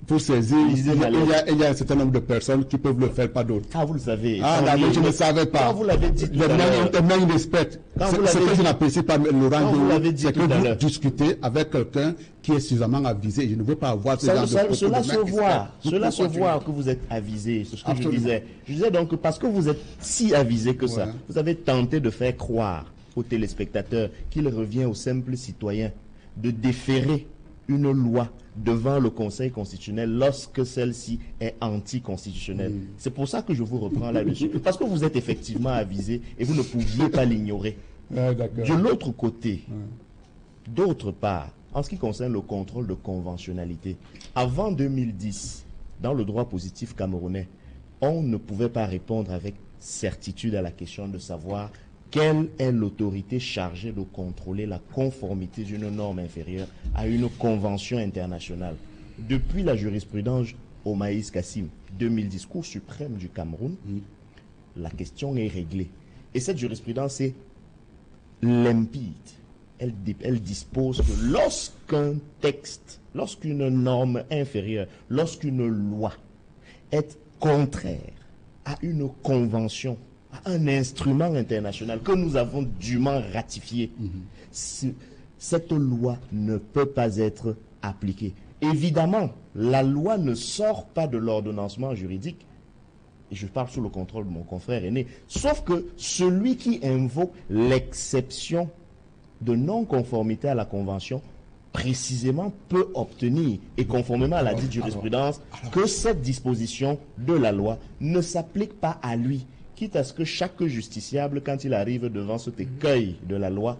Pour saisir, il y a un certain nombre de personnes qui peuvent le faire, pas d'autres. Ah, vous le savez. Ah, mais je ne savais pas. Quand vous l'avez dit tout à l'heure. Les mains respectent. Ce que je n'apprécie pas, Laurent, c'est que vous discutez avec quelqu'un qui est suffisamment avisé. Je ne veux pas avoir ce genre de propos. Cela se voit que vous êtes avisé. C'est ce que je disais. Je disais donc que parce que vous êtes si avisé que ça, vous avez tenté de faire croire aux téléspectateurs qu'il revient aux simples citoyens de déférer une loi devant le Conseil constitutionnel lorsque celle-ci est anticonstitutionnelle. C'est pour ça que je vous reprends là-dessus. Parce que vous êtes effectivement avisé et vous ne pouviez pas l'ignorer. De l'autre côté, d'autre part, en ce qui concerne le contrôle de conventionnalité, avant 2010, dans le droit positif camerounais, on ne pouvait pas répondre avec certitude à la question de savoir quelle est l'autorité chargée de contrôler la conformité d'une norme inférieure à une convention internationale. Depuis la jurisprudence Omaïs Kassim, 2010, Cour suprême du Cameroun, la question est réglée. Et cette jurisprudence est limpide. Elle dispose que lorsqu'un texte, lorsqu'une norme inférieure, lorsqu'une loi est contraire à une convention, un instrument international que nous avons dûment ratifié, cette loi ne peut pas être appliquée. Évidemment, la loi ne sort pas de l'ordonnancement juridique, et je parle sous le contrôle de mon confrère aîné, sauf que celui qui invoque l'exception de non-conformité à la Convention, précisément peut obtenir, et conformément à la dite jurisprudence, que cette disposition de la loi ne s'applique pas à lui, quitte à ce que chaque justiciable, quand il arrive devant cet écueil de la loi,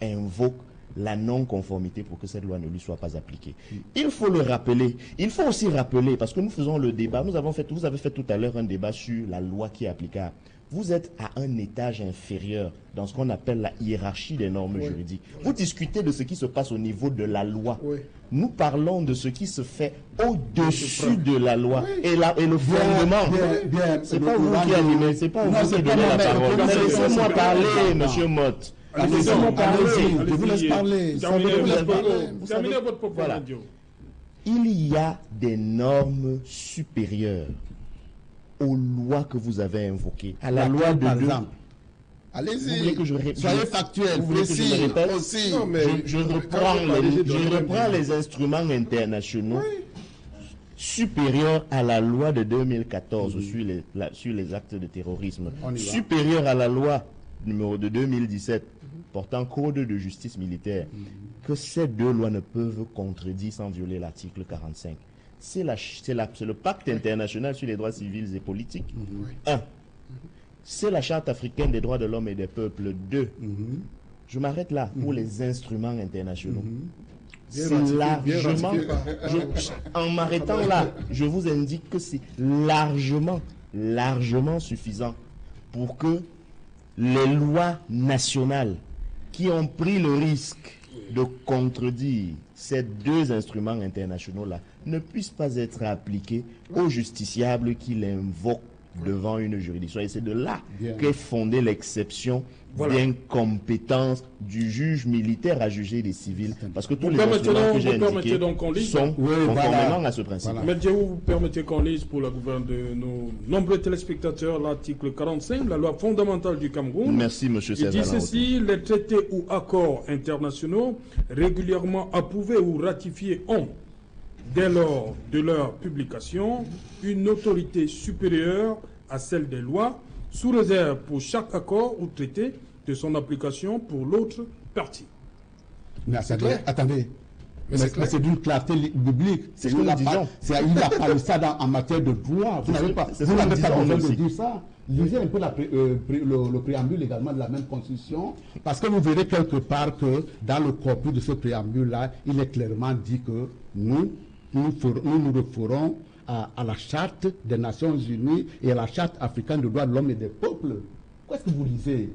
invoque la non-conformité pour que cette loi ne lui soit pas appliquée. Il faut le rappeler. Il faut aussi rappeler, parce que nous faisons le débat, vous avez fait tout à l'heure un débat sur la loi qui est applicable. Vous êtes à un étage inférieur dans ce qu'on appelle la hiérarchie des normes juridiques. Vous discutez de ce qui se passe au niveau de la loi. Nous parlons de ce qui se fait au-dessus de la loi. Et le fondement, c'est pas vous qui animez, c'est pas vous qui donnez la parole. Laissez-moi parler, monsieur Motte. Laissez-moi parler. Je vous laisse parler. Terminez votre propos. Voilà. Il y a des normes supérieures aux lois que vous avez invoquées. À la loi de par exemple. Allez-y, soyez factuel, précis, aussi. Je reprends les instruments internationaux supérieurs à la loi de 2014 sur les actes de terrorisme, supérieurs à la loi numéro de 2017 portant code de justice militaire, que ces deux lois ne peuvent contredire sans violer l'article 45. C'est le pacte international sur les droits civils et politiques. 1. C'est la charte africaine des droits de l'homme et des peuples. 2. Je m'arrête là pour les instruments internationaux. C'est largement, en m'arrêtant là, je vous indique que c'est largement suffisant pour que les lois nationales qui ont pris le risque de contredire ces deux instruments internationaux-là ne puissent pas être appliqués aux justiciables qui l'invoquent devant une juridiction. Et c'est de là qu'est fondée l'exception d'incompétence du juge militaire à juger des civils. Parce que tous les instruments que j'ai indiqués sont conformément à ce principe. Mais Dieu, vous permettez qu'on lise pour la gouverne de nos nombreux téléspectateurs l'article 45, la loi fondamentale du Cameroun. Merci, monsieur César. Il dit ceci: les traités ou accords internationaux régulièrement approuvés ou ratifiés ont, dès lors de leur publication, une autorité supérieure à celle des lois sous réserve pour chaque accord ou traité de son application pour l'autre partie. Mais attendez. Mais c'est d'une clarté biblique. Il n'a pas lu ça en matière de droit. Vous n'avez pas besoin de dire ça. Lisez un peu le préambule également de la même Constitution, parce que vous verrez quelque part que dans le corpus de ce préambule-là, il est clairement dit que nous referons à la Charte des Nations Unies et à la Charte africaine des droits de l'homme et des peuples. Qu'est-ce que vous lisez?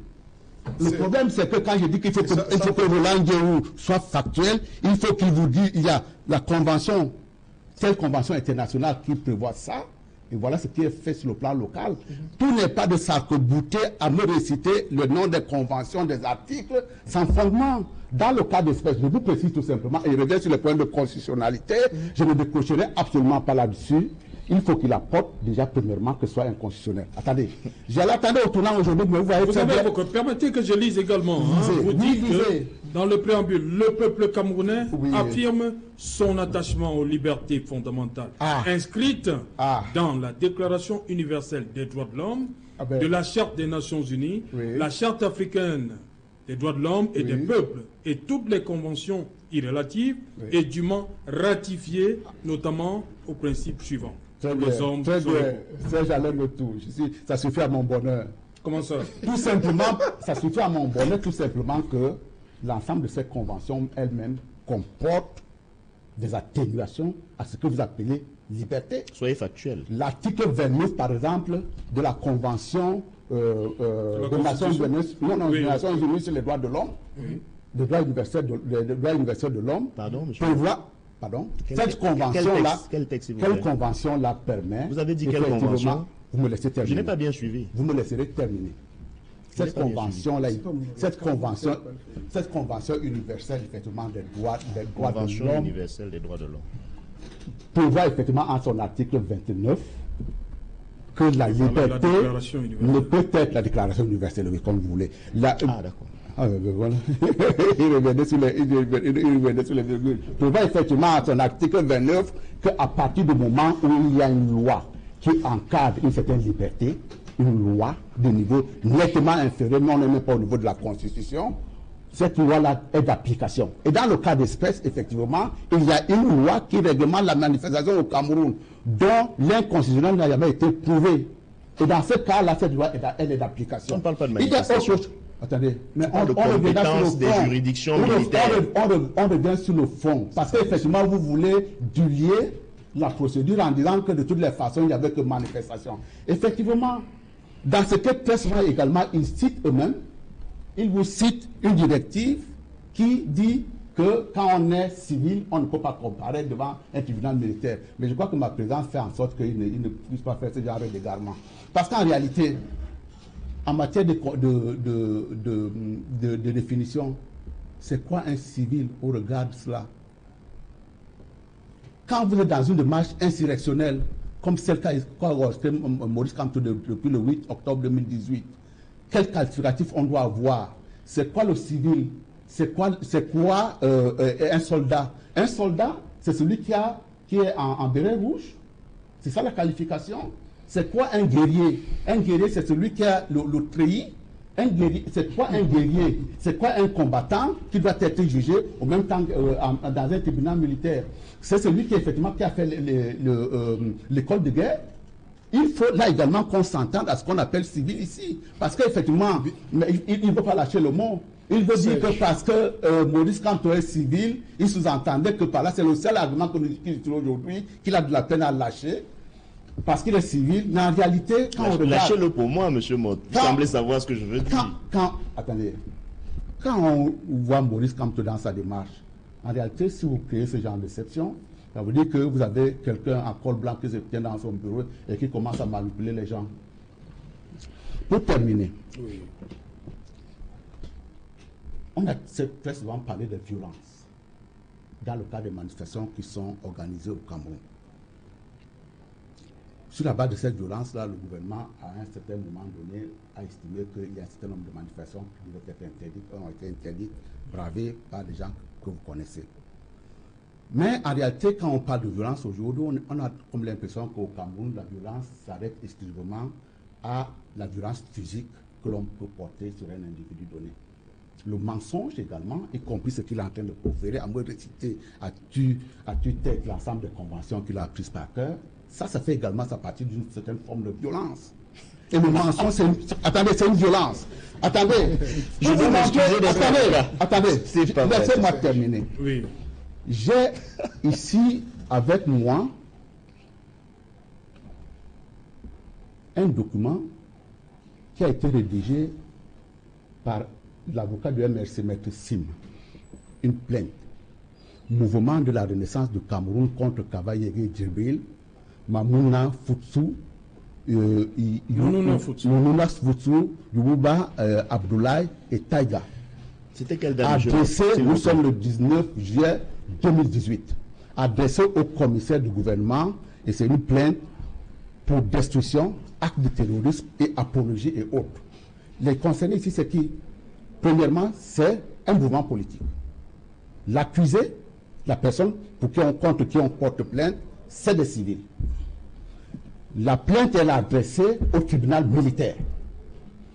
Le problème, c'est que quand je dis qu'il faut que Roland Guérou soit factuel, il faut qu'il vous dise, il y a la convention, telle convention internationale qui prévoit ça, et voilà ce qui est fait sur le plan local. Tout n'est pas de s'arc-bouter à me réciter le nom des conventions, des articles, sans fondement. Dans le cas d'espèce, je vous précise tout simplement, et je reviens sur le point de constitutionnalité, je ne décrocherai absolument pas là-dessus. Il faut qu'il apporte déjà premièrement que ce soit inconstitutionnel. Attendez, j'allais attendre au tournant aujourd'hui, mais vous voyez... Permettez que je lise également. Vous dites que dans le préambule, le peuple camerounais affirme son attachement aux libertés fondamentales inscrites dans la Déclaration universelle des droits de l'homme, de la Charte des Nations Unies, la Charte africaine des droits de l'homme et des peuples, et toutes les conventions irrelatives et dûment ratifiées, notamment aux principes suivants. Très bien, très bien. J'allais le tout. Ça suffit à mon bonheur. Comment ça? Tout simplement, ça suffit à mon bonheur, tout simplement que l'ensemble de ces conventions elles-mêmes comportent des atténuations à ce que vous appelez liberté. Soyez factuel. L'article 29, par exemple, de la Convention des Nations Unies sur les droits de l'homme, les droits universels de l'homme, prévoit... Pardon. Cette convention-là, quelle convention-là permet... Vous avez dit quelle convention? Vous me laissez terminer. Je n'ai pas bien suivi. Vous me laisserez terminer. Cette convention-là, cette convention universelle, effectivement, des droits de l'homme... Convention universelle des droits de l'homme. Prévoit effectivement en son article 29 que la liberté ne peut être la déclaration universelle, comme vous voulez. D'accord. Voilà. Il revenait sur les virgules. Prévoit effectivement à son article 29 qu'à partir du moment où il y a une loi qui encadre une certaine liberté, une loi de niveau nettement inférieur, mais on n'est même pas au niveau de la Constitution, cette loi-là est d'application. Et dans le cas d'espèce, effectivement, il y a une loi qui réglemente la manifestation au Cameroun, dont l'inconstitutionnel n'a jamais été prouvé. Et dans ce cas-là, cette loi, elle est d'application. On ne parle pas de manifestation. Attendez, mais on revient des juridictions militaires. On revient sur le fond. Parce qu'effectivement, vous voulez dulier la procédure en disant que de toutes les façons, il n'y avait que manifestation. Effectivement, dans ce que Tesla également, ils citent eux-mêmes, ils vous citent une directive qui dit que quand on est civil, on ne peut pas comparaître devant un tribunal militaire. Mais je crois que ma présence fait en sorte qu'il ne puisse pas faire ce genre d'égarement. Parce qu'en réalité, en matière de définition, c'est quoi un civil au regard de cela? Quand vous êtes dans une démarche insurrectionnelle, comme celle qu'a Maurice Kamto depuis le 8 octobre 2018, quel qualificatif on doit avoir? C'est quoi le civil? C'est quoi un soldat? Un soldat, c'est celui qui est en béret rouge. C'est ça la qualification. C'est quoi un guerrier? Un guerrier, c'est celui qui a le treillis. Un guerrier, c'est quoi un guerrier? C'est quoi un combattant qui doit être jugé au même temps dans un tribunal militaire? C'est celui qui effectivement qui a fait l'école de guerre. Il faut là également qu'on s'entende à ce qu'on appelle civil ici. Parce qu'effectivement, il ne veut pas lâcher le mot. Il veut dire que parce que Maurice Kamto est civil, il sous-entendait que par là, c'est le seul argument que nous utilisons aujourd'hui, qu'il a de la peine à lâcher. Parce qu'il est civil, mais en réalité, quand on regarde... Lâchez-le pour moi, monsieur Mott. Vous semblez savoir ce que je veux dire. Attendez. Quand on voit Maurice Kamto dans sa démarche, en réalité, si vous créez ce genre d'exception, ça veut dire que vous avez quelqu'un en col blanc qui se tient dans son bureau et qui commence à manipuler les gens. Pour terminer, on a très souvent parlé de violence dans le cas des manifestations qui sont organisées au Cameroun. Sur la base de cette violence-là, le gouvernement, à un certain moment donné, a estimé qu'il y a un certain nombre de manifestations qui devaient être interdites, ont été interdites, bravées par des gens que vous connaissez. Mais en réalité, quand on parle de violence aujourd'hui, on a comme l'impression qu'au Cameroun, la violence s'arrête exclusivement à la violence physique que l'on peut porter sur un individu donné. Le mensonge également, y compris ce qu'il est en train de proférer, à me réciter à tue-tête l'ensemble des conventions qu'il a apprises par cœur, ça fait également sa partie d'une certaine forme de violence. Et le mensonge, c'est une violence. Attendez, laissez-moi terminer. Oui. J'ai ici avec moi un document qui a été rédigé par l'avocat du MRC, Maître Sim, une plainte. Mouvement de la Renaissance du Cameroun contre Kavayege Djibril, Mamouna Futsu, Mamouna Futsu, Yububa Abdoulaye et Taïga. C'était quelle date? Adressé, nous sommes le 19 juillet 2018, adressé au commissaire du gouvernement, et c'est une plainte pour destruction, acte de terrorisme et apologie et autres. Les concernés ici, c'est qui? Premièrement, c'est un mouvement politique. L'accusé, la personne contre qui on porte plainte, c'est des civils. La plainte est adressée au tribunal militaire.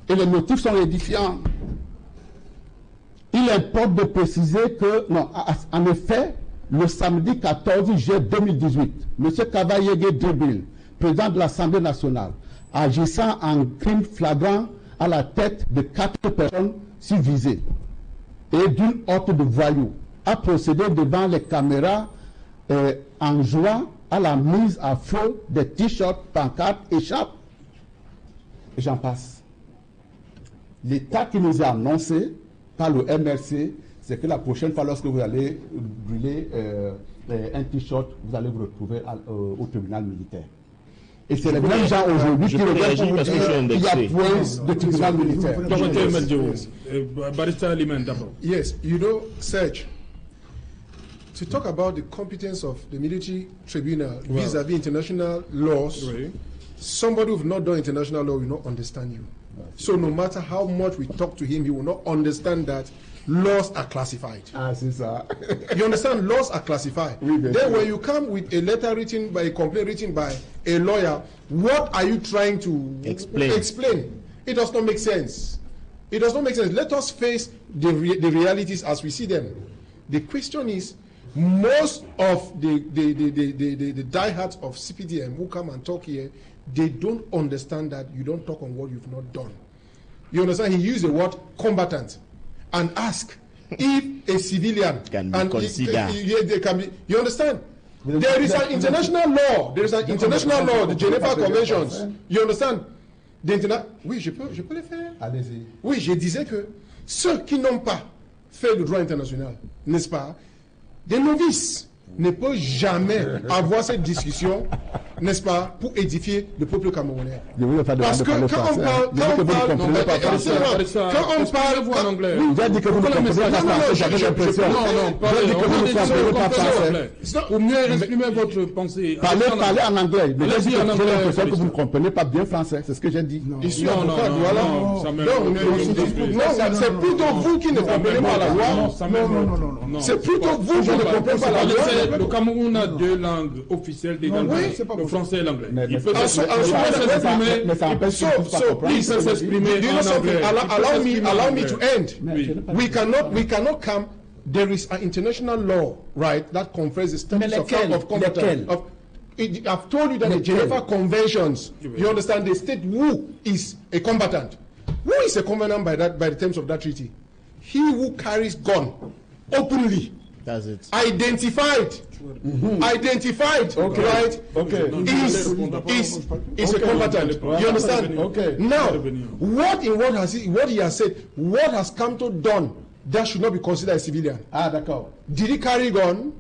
Et les motifs sont édifiants. Il importe de préciser que, non, en effet, le samedi 14 juillet 2018, M. Kavayege Djibril, président de l'Assemblée nationale, agissant en crime flagrant à la tête de 4 personnes visées et d'une horde de voyous, a procédé devant les caméras en jouant à la mise à feu des t-shirts, pancartes, échappes, et j'en passe. L'état qui nous a annoncé par le MRC, c'est que la prochaine fois, lorsque vous allez brûler un t-shirt, vous allez vous retrouver au tribunal militaire. Et c'est les mêmes gens aujourd'hui qui reviennent pour vous dire qu'il y a point de tribunal militaire. Barrister Liman, d'abord. Yes, you know, Serge, to talk about the competence of the military tribunal vis-à-vis international laws, somebody who has not done international law will not understand you. So no matter how much we talk to him, he will not understand that laws are classified. Ah, c'est ça. You understand? Laws are classified. Then when you come with a letter written by a complaint written by a lawyer, what are you trying to explain? It does not make sense. It does not make sense. Let us face the realities as we see them. The question is, most of the diehards of CPDM who come and talk here, they don't understand that you don't talk on what you've not done. You understand? He used the word combatant and ask if a civilian can be considered. They can be. You understand? There is an international law. There is an international law, the Geneva Conventions. You understand? Oui, je peux le faire. Allez-y. Oui, je disais que ceux qui n'ont pas fait le droit international, n'est-ce pas, des novices ne peuvent jamais avoir cette discussion, n'est-ce pas, pour édifier le peuple camerounais. Parce que quand on parle, en anglais. Vous avez dit que vous ne comprenez pas français, j'avais l'impression. Pour mieux exprimer votre pensée. Parlez en anglais. Mais j'ai l'impression que vous ne comprenez pas bien français, c'est ce que j'ai dit. Non, c'est plutôt vous qui ne comprenez pas la loi. Non, c'est plutôt vous qui ne comprenez pas la loi. Le Cameroun a 2 langues officielles légalement, le français et l'anglais. Il peut s'exprimer en anglais. Allow me to end. We cannot come. There is an international law, right, that confers the status of combatant. I've told you that the Geneva Conventions, you understand, they state who is a combatant. Who is a combatant by the terms of that treaty? He who carries gun openly. That's it. Identified, okay. right? Okay. Is a combatant. You understand? Okay. Now, what he has said, what has Kamto done, that should not be considered a civilian. Ah, d'accord. Did he carry a gun?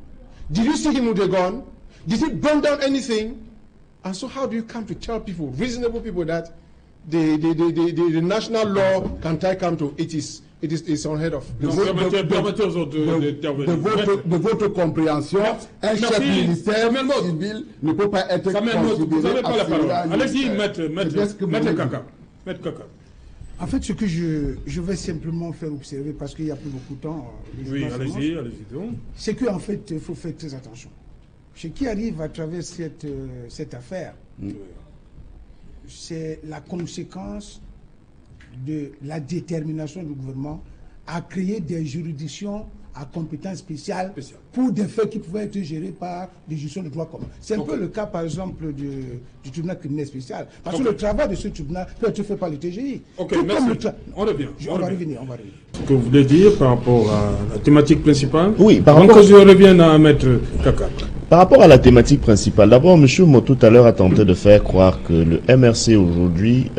Did you see him with a gun? Did he burn down anything? And so, how do you come to tell people, reasonable people, that the national law can tie Kamto? It's unheard of. De votre compréhension, un chef militaire civil ne peut pas être considéré. Vous n'avez pas la parole. Allez-y, maître Kaka. En fait, ce que je vais simplement faire observer, parce qu'il n'y a plus beaucoup de temps, oui, allez-y donc. C'est qu'en fait, il faut faire très attention. Ce qui arrive à travers cette affaire, c'est la conséquence de la détermination du gouvernement à créer des juridictions à compétence spéciale pour des faits qui pouvaient être gérés par des juridictions de droit commun. C'est un peu le cas, par exemple, du tribunal criminel spécial. Parce que le travail de ce tribunal peut être fait par le TGI. Ok, merci. On revient. On va revenir. Ce que vous voulez dire par rapport à la thématique principale? Oui, par rapport... que je revienne à Maître Kaka. Par rapport à la thématique principale, d'abord, M. Mo tout à l'heure a tenté de faire croire que le MRC aujourd'hui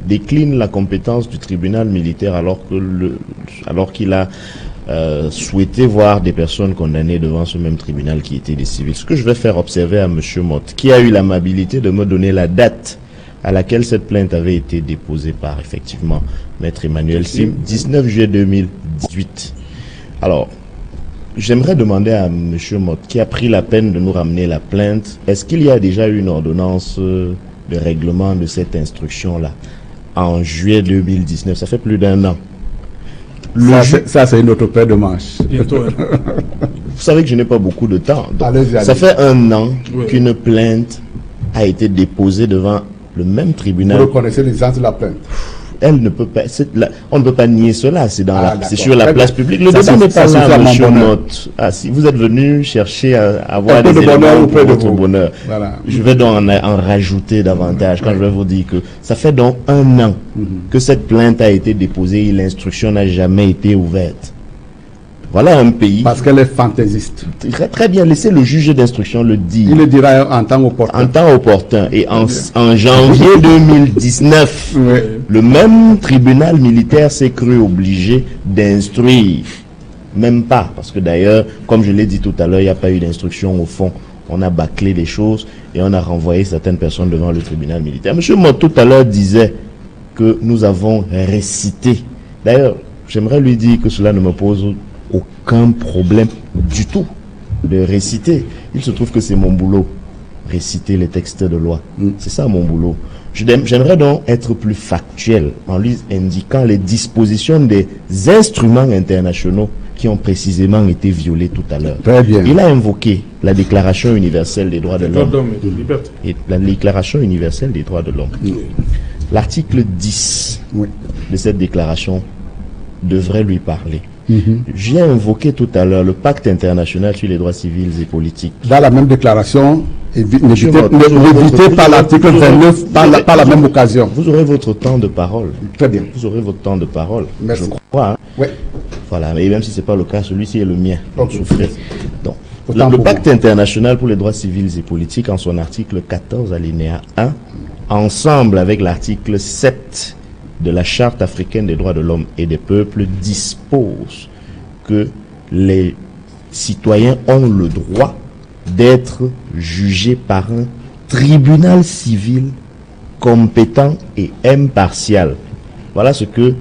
décline la compétence du tribunal militaire alors qu'il a souhaité voir des personnes condamnées devant ce même tribunal qui étaient des civils. Ce que je vais faire observer à M. Motte, qui a eu l'amabilité de me donner la date à laquelle cette plainte avait été déposée par, effectivement, Maître Emmanuel Sim, 19 juillet 2018. Alors, j'aimerais demander à M. Motte, qui a pris la peine de nous ramener la plainte, est-ce qu'il y a déjà eu une ordonnance de règlement de cette instruction-là en juillet 2019? Ça fait plus d'1 an. Ça, c'est une autre paire de manches. Vous savez que je n'ai pas beaucoup de temps. Donc, ça fait 1 an qu'une plainte a été déposée devant le même tribunal. Vous reconnaissez l'existence de la plainte? Elle ne peut pas, on ne peut pas nier cela, c'est sur la place publique. Le débat n'est pas là, monsieur Motte. Ah, si vous êtes venu chercher à avoir des éléments pour votre bonheur, voilà. Je vais donc en rajouter davantage quand je vais vous dire que ça fait donc 1 an que cette plainte a été déposée et l'instruction n'a jamais été ouverte. Voilà un pays... Parce qu'elle est fantaisiste. Très bien, laissez le juge d'instruction le dire. Il le dira en temps opportun. En temps opportun. Et en janvier 2019, le même tribunal militaire s'est cru obligé d'instruire. Même pas, parce que d'ailleurs, comme je l'ai dit tout à l'heure, il n'y a pas eu d'instruction au fond. On a bâclé les choses et on a renvoyé certaines personnes devant le tribunal militaire. Monsieur Motte tout à l'heure disait que nous avons récité. D'ailleurs, j'aimerais lui dire que cela ne me pose aucun problème du tout de réciter. Il se trouve que c'est mon boulot, réciter les textes de loi. C'est ça mon boulot. J'aimerais donc être plus factuel en lui indiquant les dispositions des instruments internationaux qui ont précisément été violés tout à l'heure. Très bien. Il a invoqué la Déclaration universelle des droits de l'homme et la Déclaration universelle des droits de l'homme. L'article 10 de cette déclaration devrait lui parler. J'ai invoqué tout à l'heure le pacte international sur les droits civils et politiques. Dans la même déclaration, n'hésitez pas l'article 29 par la même occasion. Vous aurez votre temps de parole. Très bien. Vous aurez votre temps de parole. Merci. Je crois. Hein? Oui. Voilà, mais même si ce n'est pas le cas, celui-ci est le mien. Okay. Donc, le pacte international pour les droits civils et politiques, en son article 14, alinéa 1, ensemble avec l'article 7 de la Charte africaine des droits de l'homme et des peuples, dispose que les citoyens ont le droit d'être jugés par un tribunal civil compétent et impartial. Voilà ce que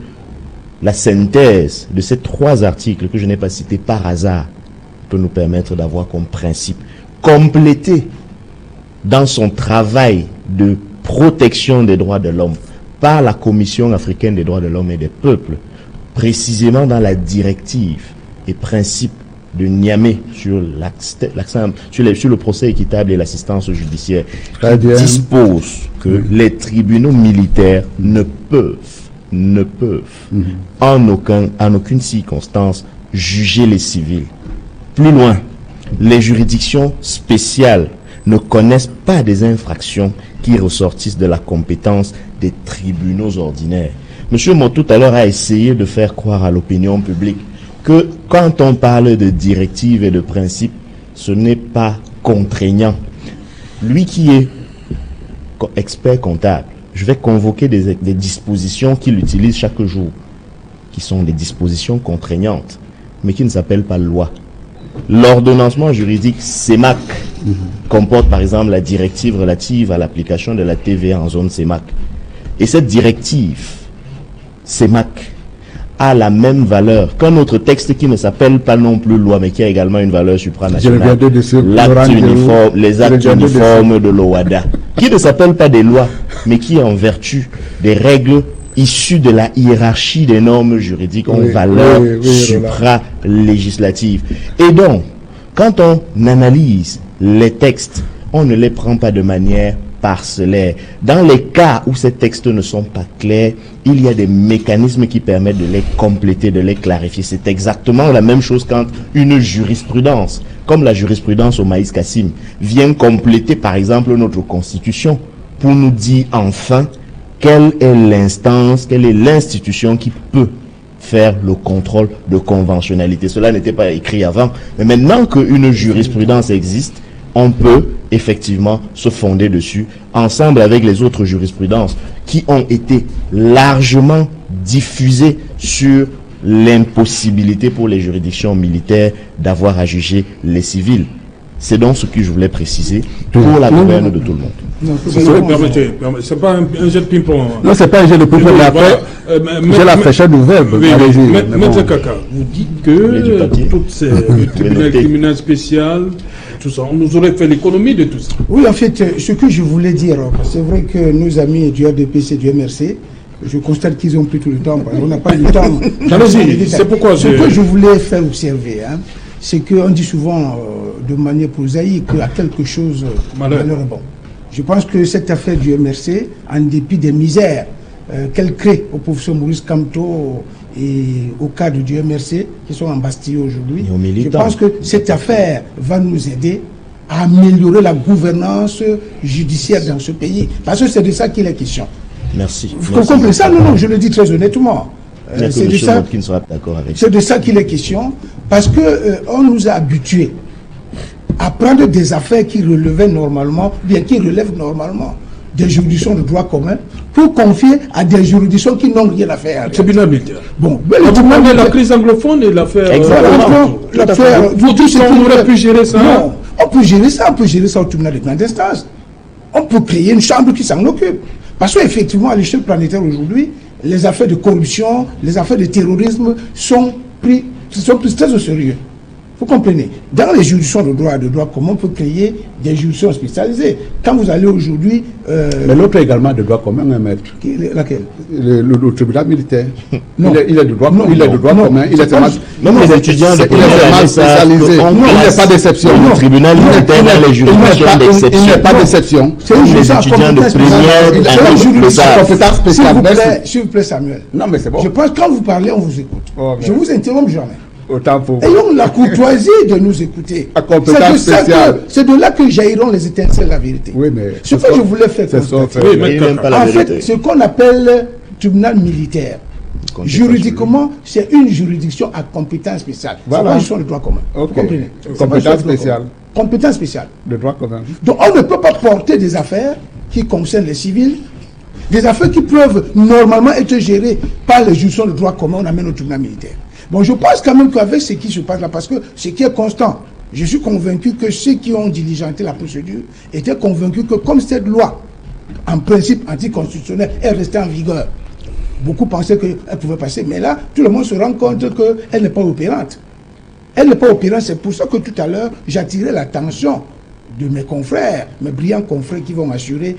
la synthèse de ces 3 articles que je n'ai pas cités par hasard peut nous permettre d'avoir comme principe, complété dans son travail de protection des droits de l'homme par la Commission africaine des droits de l'homme et des peuples, précisément dans la directive et principe de Niamey sur le procès équitable et l'assistance judiciaire, dispose que les tribunaux militaires ne peuvent en aucune circonstance juger les civils. Plus loin, les juridictions spéciales ne connaissent pas des infractions qui ressortissent de la compétence des tribunaux ordinaires. Monsieur Motte tout à l'heure a essayé de faire croire à l'opinion publique que quand on parle de directives et de principes, ce n'est pas contraignant. Lui qui est expert comptable, je vais convoquer des dispositions qu'il utilise chaque jour, qui sont des dispositions contraignantes, mais qui ne s'appellent pas loi. L'ordonnancement juridique CEMAC comporte par exemple la directive relative à l'application de la TVA en zone CEMAC. Et cette directive CEMAC a la même valeur qu'un autre texte qui ne s'appelle pas non plus loi, mais qui a également une valeur supranationale. Les actes uniformes de l'OADA, qui ne s'appellent pas des lois, mais qui en vertu des règles issues de la hiérarchie des normes juridiques ont valeur supra-législative. Et donc, quand on analyse les textes, on ne les prend pas de manière parcellaires. Dans les cas où ces textes ne sont pas clairs, il y a des mécanismes qui permettent de les compléter, de les clarifier. C'est exactement la même chose quand une jurisprudence, comme la jurisprudence au Maïs Kassim, vient compléter par exemple notre constitution pour nous dire enfin quelle est l'instance, quelle est l'institution qui peut faire le contrôle de conventionnalité. Cela n'était pas écrit avant, mais maintenant qu'une jurisprudence existe, on peut effectivement se fonder dessus, ensemble avec les autres jurisprudences qui ont été largement diffusées sur l'impossibilité pour les juridictions militaires d'avoir à juger les civils. C'est donc ce que je voulais préciser pour la gouverne de tout le monde. C'est pas un jeu de ping-pong. Non, c'est pas un jeu de ping-pong, mais j'ai la fraîcheur du verbe. Oui, Maître Kaka, vous dites que toutes ces tribunaux criminels spécial, tout ça, on nous aurait fait l'économie de tout ça. Oui, en fait, ce que je voulais dire, c'est vrai que nos amis du RDPC et du MRC, je constate qu'ils ont pris tout le temps. On n'a pas eu le temps. C'est pourquoi ce que je voulais faire observer, c'est qu'on dit souvent de manière prosaïque qu'à quelque chose, malheur est bon. Je pense que cette affaire du MRC, en dépit des misères qu'elle crée au professeur Maurice Kamto et au cadre du MRC, qui sont en Bastille aujourd'hui, je pense que cette affaire va nous aider à améliorer la gouvernance judiciaire dans ce pays. Parce que c'est de ça qu'il est question. Merci. Vous comprenez ça? Non, je le dis très honnêtement. C'est de ça qui ne sera pas d'accord avec. C'est de ça qu'il est question, parce que on nous a habitués à prendre des affaires qui relevaient normalement, bien qui relèvent normalement des juridictions de droit commun, pour confier à des juridictions qui n'ont rien à faire. Tribunal militaire. Bon, vous parlez de la crise anglophone et l'affaire. L'affaire. On aurait pu gérer ça. Non, on peut gérer ça au tribunal de grande instance. On peut créer une chambre qui s'en occupe. Parce qu'effectivement, à l'échelle planétaire aujourd'hui, les affaires de corruption, les affaires de terrorisme sont prises très au sérieux. Vous comprenez? Dans les juridictions de droit commun, on peut créer des juridictions spécialisées. Quand vous allez aujourd'hui... Mais l'autre également de droit commun, un maître. Laquelle? Le tribunal militaire. Non. Il est de droit commun. Il est vraiment... Même les étudiants de première spécialisés. Il n'y a pas d'exception. Le tribunal militaire dans les juridictions d'exception. Il n'y a pas d'exception. C'est une les étudiants de compétence spéciale. S'il vous plaît, Samuel. Non, mais c'est bon. Je pense que quand vous parlez, on vous écoute. Je vous interromps jamais. Autant pour vous. Ayons la courtoisie de nous écouter. C'est de là que jailliront les étincelles de la vérité. Oui, mais ce que je voulais faire en fait, ce qu'on appelle tribunal militaire, juridiquement, c'est une juridiction à compétence spéciale. Voilà. C'est pas une de droit commun. Okay. Vous comprenez? Compétence spéciale. Compétence spéciale. De droit commun. Donc on ne peut pas porter des affaires qui concernent les civils, des affaires qui peuvent normalement être gérées par les juridictions de droit commun, on amène au tribunal militaire. Bon, je pense quand même qu'avec ce qui se passe là, parce que ce qui est constant, je suis convaincu que ceux qui ont diligenté la procédure étaient convaincus que comme cette loi, en principe anticonstitutionnelle, est restée en vigueur, beaucoup pensaient qu'elle pouvait passer, mais là, tout le monde se rend compte qu'elle n'est pas opérante. Elle n'est pas opérante, c'est pour ça que tout à l'heure, j'attirais l'attention de mes confrères, mes brillants confrères qui vont m'assurer,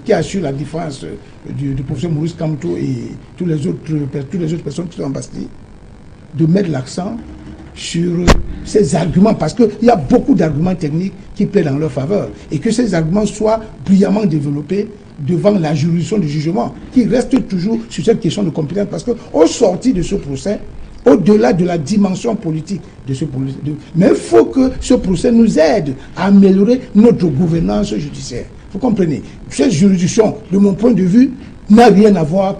qui assurent la défense du professeur Maurice Kamto et toutes les autres personnes qui sont en Bastille, de mettre l'accent sur ces arguments, parce qu'il y a beaucoup d'arguments techniques qui plaident en leur faveur, et que ces arguments soient brillamment développés devant la juridiction du jugement, qui reste toujours sur cette question de compétence, parce qu'au sorti de ce procès, au-delà de la dimension politique de ce procès, mais il faut que ce procès nous aide à améliorer notre gouvernance judiciaire. Vous comprenez? Cette juridiction, de mon point de vue, n'a rien à voir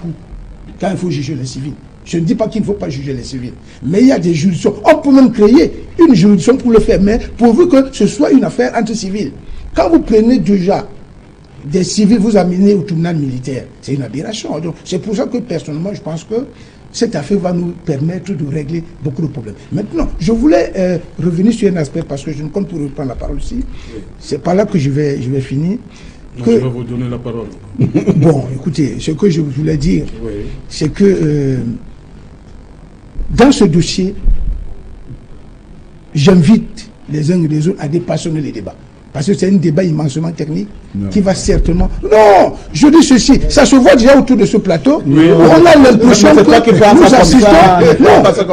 quand il faut juger les civils. Je ne dis pas qu'il ne faut pas juger les civils, mais il y a des juridictions. On peut même créer une juridiction pour le faire, mais pourvu que ce soit une affaire entre civils. Quand vous prenez déjà des civils, vous amenez au tribunal militaire, c'est une aberration. Donc, c'est pour ça que personnellement, je pense que cette affaire va nous permettre de régler beaucoup de problèmes. Maintenant, je voulais revenir sur un aspect, parce que je ne compte pour reprendre la parole ici. C'est par là que je vais finir. Je vais vous donner la parole. Bon, écoutez, ce que je voulais dire, c'est que dans ce dossier, j'invite les uns et les autres à dépassionner les débats. Parce que c'est un débat immensément technique qui va certainement... Non, je dis ceci, ça se voit déjà autour de ce plateau. On a l'impression que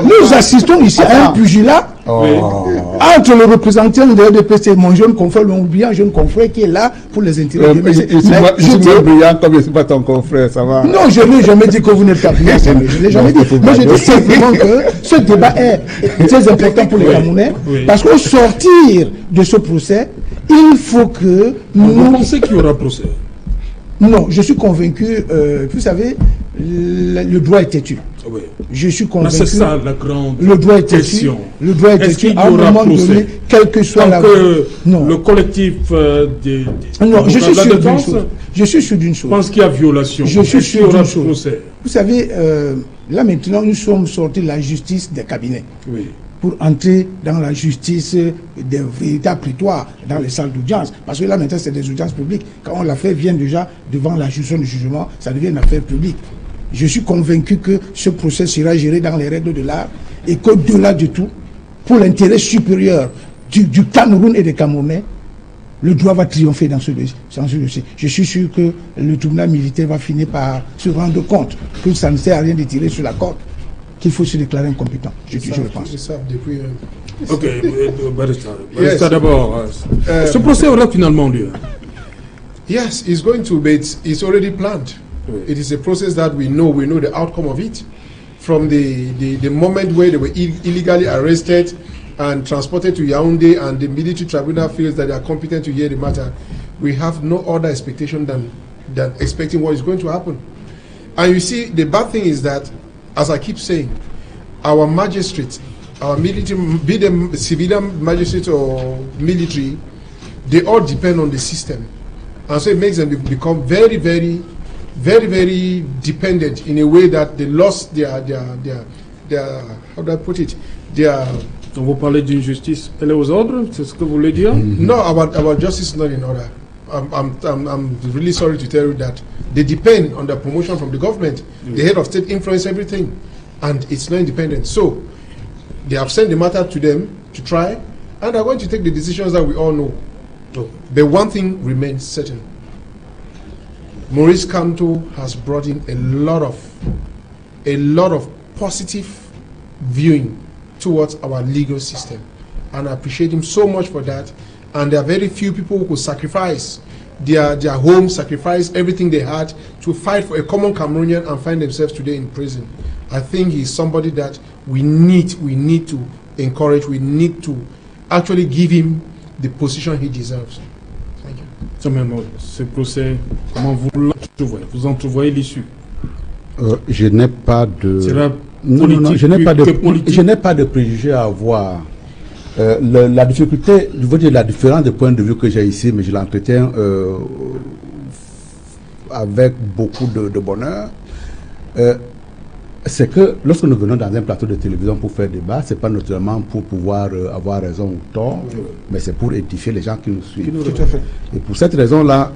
nous assistons ici à un pugilat Entre le représentant de l'EDPC, mon jeune confrère, mon brillant jeune confrère qui est là pour les intérêts de Je suis brillant comme je ne suis pas ton confrère, ça va. Non, je n'ai jamais dit que vous n'êtes pas brillant, je ne l'ai jamais dit. Mais je dis simplement que ce débat est très important pour les Camerounais, parce qu'au sortir de ce procès, il faut que nous... Vous pensez qu'il y aura procès? Non, je suis convaincu, vous savez, le droit est têtu. Oui. Je suis convaincu. C'est ça la grande le droit est question. Le droit est têtu. À un moment donné, quel que soit la... Non. Le collectif des... Non, je suis sûr d'une chose. Je suis sûr d'une chose. Je pense qu'il y a violation. Je suis sûr d'une chose. Vous savez, là maintenant, nous sommes sortis de la justice des cabinets. Oui. Pour entrer dans la justice des véritables prétoires, dans les salles d'audience. Parce que là, maintenant, c'est des audiences publiques. Quand l'affaire vient déjà devant la juridiction du jugement, ça devient une affaire publique. Je suis convaincu que ce procès sera géré dans les règles de l'art et qu'au-delà de tout, pour l'intérêt supérieur du Cameroun et des Camerounais, le droit va triompher dans ce dossier. Je suis sûr que le tribunal militaire va finir par se rendre compte que ça ne sert à rien de tirer sur la corde, qu'il faut se déclarer incompétent. Je le pense. Ok, Barista d'abord. Ce procès aura finalement lieu. Yes, it's going to, but it's already planned. It is a process that we know the outcome of it. From the moment where they were illegally arrested and transported to Yaoundé, and the military tribunal feels that they are competent to hear the matter, we have no other expectation than expecting what is going to happen. And you see, the bad thing is that, as I keep saying, our magistrates, our military, be them civilian magistrates or military, they all depend on the system. And so it makes them become very, very dependent in a way that they lost their how do I put it, their... Donc vous parlez d'une justice, elle est aux ordres, c'est ce que vous voulez dire? No, our justice is not in order. I'm really sorry to tell you that they depend on the promotion from the government. The head of state influence everything, and it's not independent. So they have sent the matter to them to try, and they're going to take the decisions that we all know. But one thing remains certain. Maurice Kamto has brought in a lot of positive viewing towards our legal system, and I appreciate him so much for that. And there are very few people who could sacrifice their home, sacrifice everything they had to fight for a common Cameroonian and find themselves today in prison. I think he's somebody that we need to encourage. We need to actually give him the position he deserves. Thank you. Ce procès, comment vous entrevoyez l'issue? Je n'ai pas de... je n'ai pas de préjugés à avoir. La difficulté, je veux dire la différence de point de vue que j'ai ici, mais je l'entretiens avec beaucoup de bonheur, c'est que lorsque nous venons dans un plateau de télévision pour faire débat, c'est pas naturellement pour pouvoir avoir raison ou tort, mais c'est pour édifier les gens qui nous suivent. Tout à fait. Et pour cette raison-là,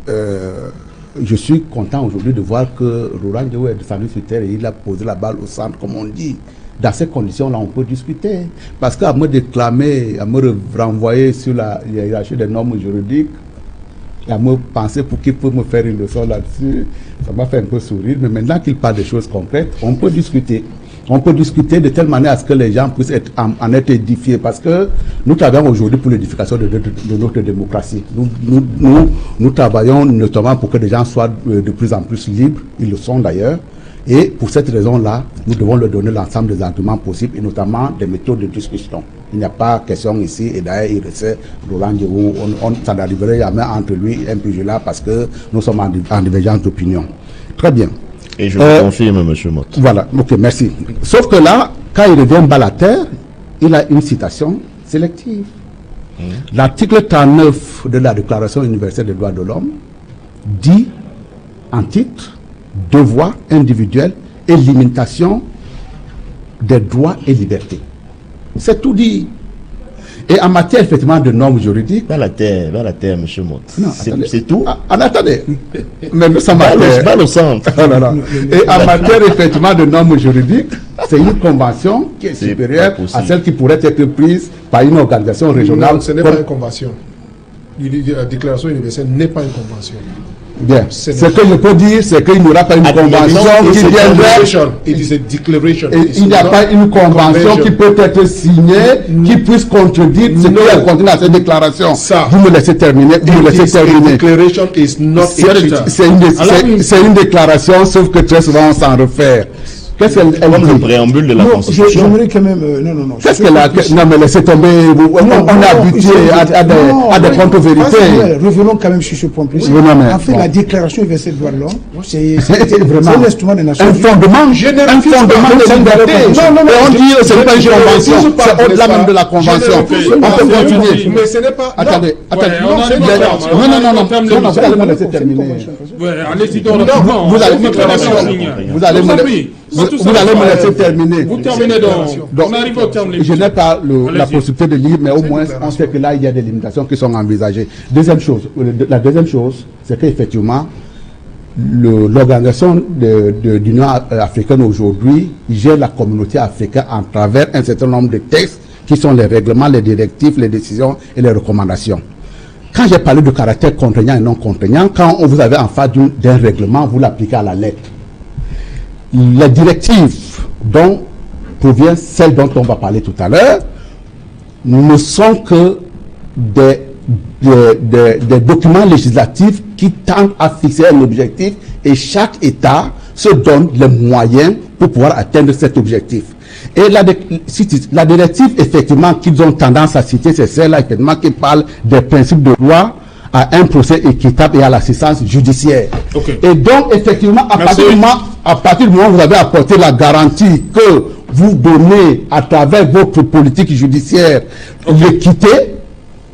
je suis content aujourd'hui de voir que Laurent Gbagbo est descendu sur terre et il a posé la balle au centre, comme on dit. Dans ces conditions-là, on peut discuter. Parce qu'à me déclamer, à me renvoyer sur la hiérarchie des normes juridiques, et à me penser pour qu'il peut me faire une leçon là-dessus, ça m'a fait un peu sourire. Mais maintenant qu'il parle de choses concrètes, on peut discuter. On peut discuter de telle manière à ce que les gens puissent en être édifiés. Parce que nous travaillons aujourd'hui pour l'édification de notre démocratie. Nous travaillons notamment pour que les gens soient de plus en plus libres. Ils le sont d'ailleurs. Et pour cette raison-là, nous devons leur donner l'ensemble des arguments possibles et notamment des méthodes de discussion. Il n'y a pas question ici, et d'ailleurs il restait Laurent Gbagbo, ça n'arriverait jamais entre lui et un peu là parce que nous sommes en divergence d'opinion. Très bien. Et je vous confirme, M. Mott. Voilà, ok, merci. Sauf que là, quand il revient bas à terre, il a une citation sélective. L'article 39 de la Déclaration universelle des droits de l'homme dit en titre devoir individuel et limitation des droits et libertés. C'est tout dit. Et en matière effectivement de normes juridiques... Pas la terre, M. Mott. C'est tout. Attendez. Mais nous sommes pas le centre. Et en matière effectivement de normes juridiques, c'est une convention qui est supérieure à celle qui pourrait être prise par une organisation régionale. Non, ce n'est pas une convention. La Déclaration universelle n'est pas une convention. Bien. Ce que je peux dire, c'est qu'il n'y aura pas une convention qui viendrait. It is a declaration. Il n'y a pas une convention qui peut être signée, qui puisse contredire ce qui est contenu dans cette déclaration. Vous me laissez terminer. Vous me laissez terminer. C'est une déclaration, sauf que très souvent on s'en réfère. Qu'est-ce qu'elle dit? Comme le préambule de la Constitution. J'aimerais quand même... non. Qu'est-ce qu'elle a... Non, mais laissez tomber. On est habitué à des contre-vérités. Revenons quand même sur ce point précis. En fait, la Déclaration universelle des droits de l'homme, c'est un instrument des Nations Unies. Un fondement de liberté. Non. On dit que ce n'est pas une convention. C'est au-delà même de la convention. On peut continuer. Mais ce n'est pas... Attendez. Non. Vous allez me laisser terminer. Vous allez me laisser terminer. Vous terminez donc. On arrive au terme. Je n'ai pas la possibilité de lire, mais au moins on sait que là il y a des limitations qui sont envisagées. La deuxième chose, c'est qu'effectivement l'organisation de l'Union africaine aujourd'hui gère la communauté africaine à travers un certain nombre de textes qui sont les règlements, les directives, les décisions et les recommandations. Quand j'ai parlé de caractère contraignant et non contraignant, quand vous avez en face d'un règlement, vous l'appliquez à la lettre. Les directives dont provient celle dont on va parler tout à l'heure ne sont que des documents législatifs qui tentent à fixer un objectif et chaque État se donne les moyens pour pouvoir atteindre cet objectif. Et la directive, effectivement, qu'ils ont tendance à citer, c'est celle-là, effectivement, qui parle des principes de loi à un procès équitable et à l'assistance judiciaire. Et donc, effectivement, à partir du moment où vous avez apporté la garantie que vous donnez à travers votre politique judiciaire l'équité,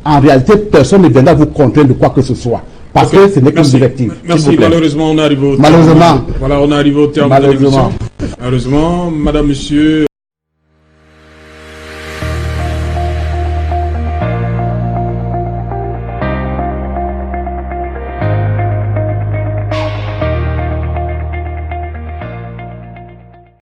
en réalité, personne ne viendra vous contraindre de quoi que ce soit. Parce que ce n'est qu'une directive. Merci. Malheureusement, on arrive au terme. Malheureusement. Voilà, on arrive au terme de l'émission. Malheureusement, madame, monsieur.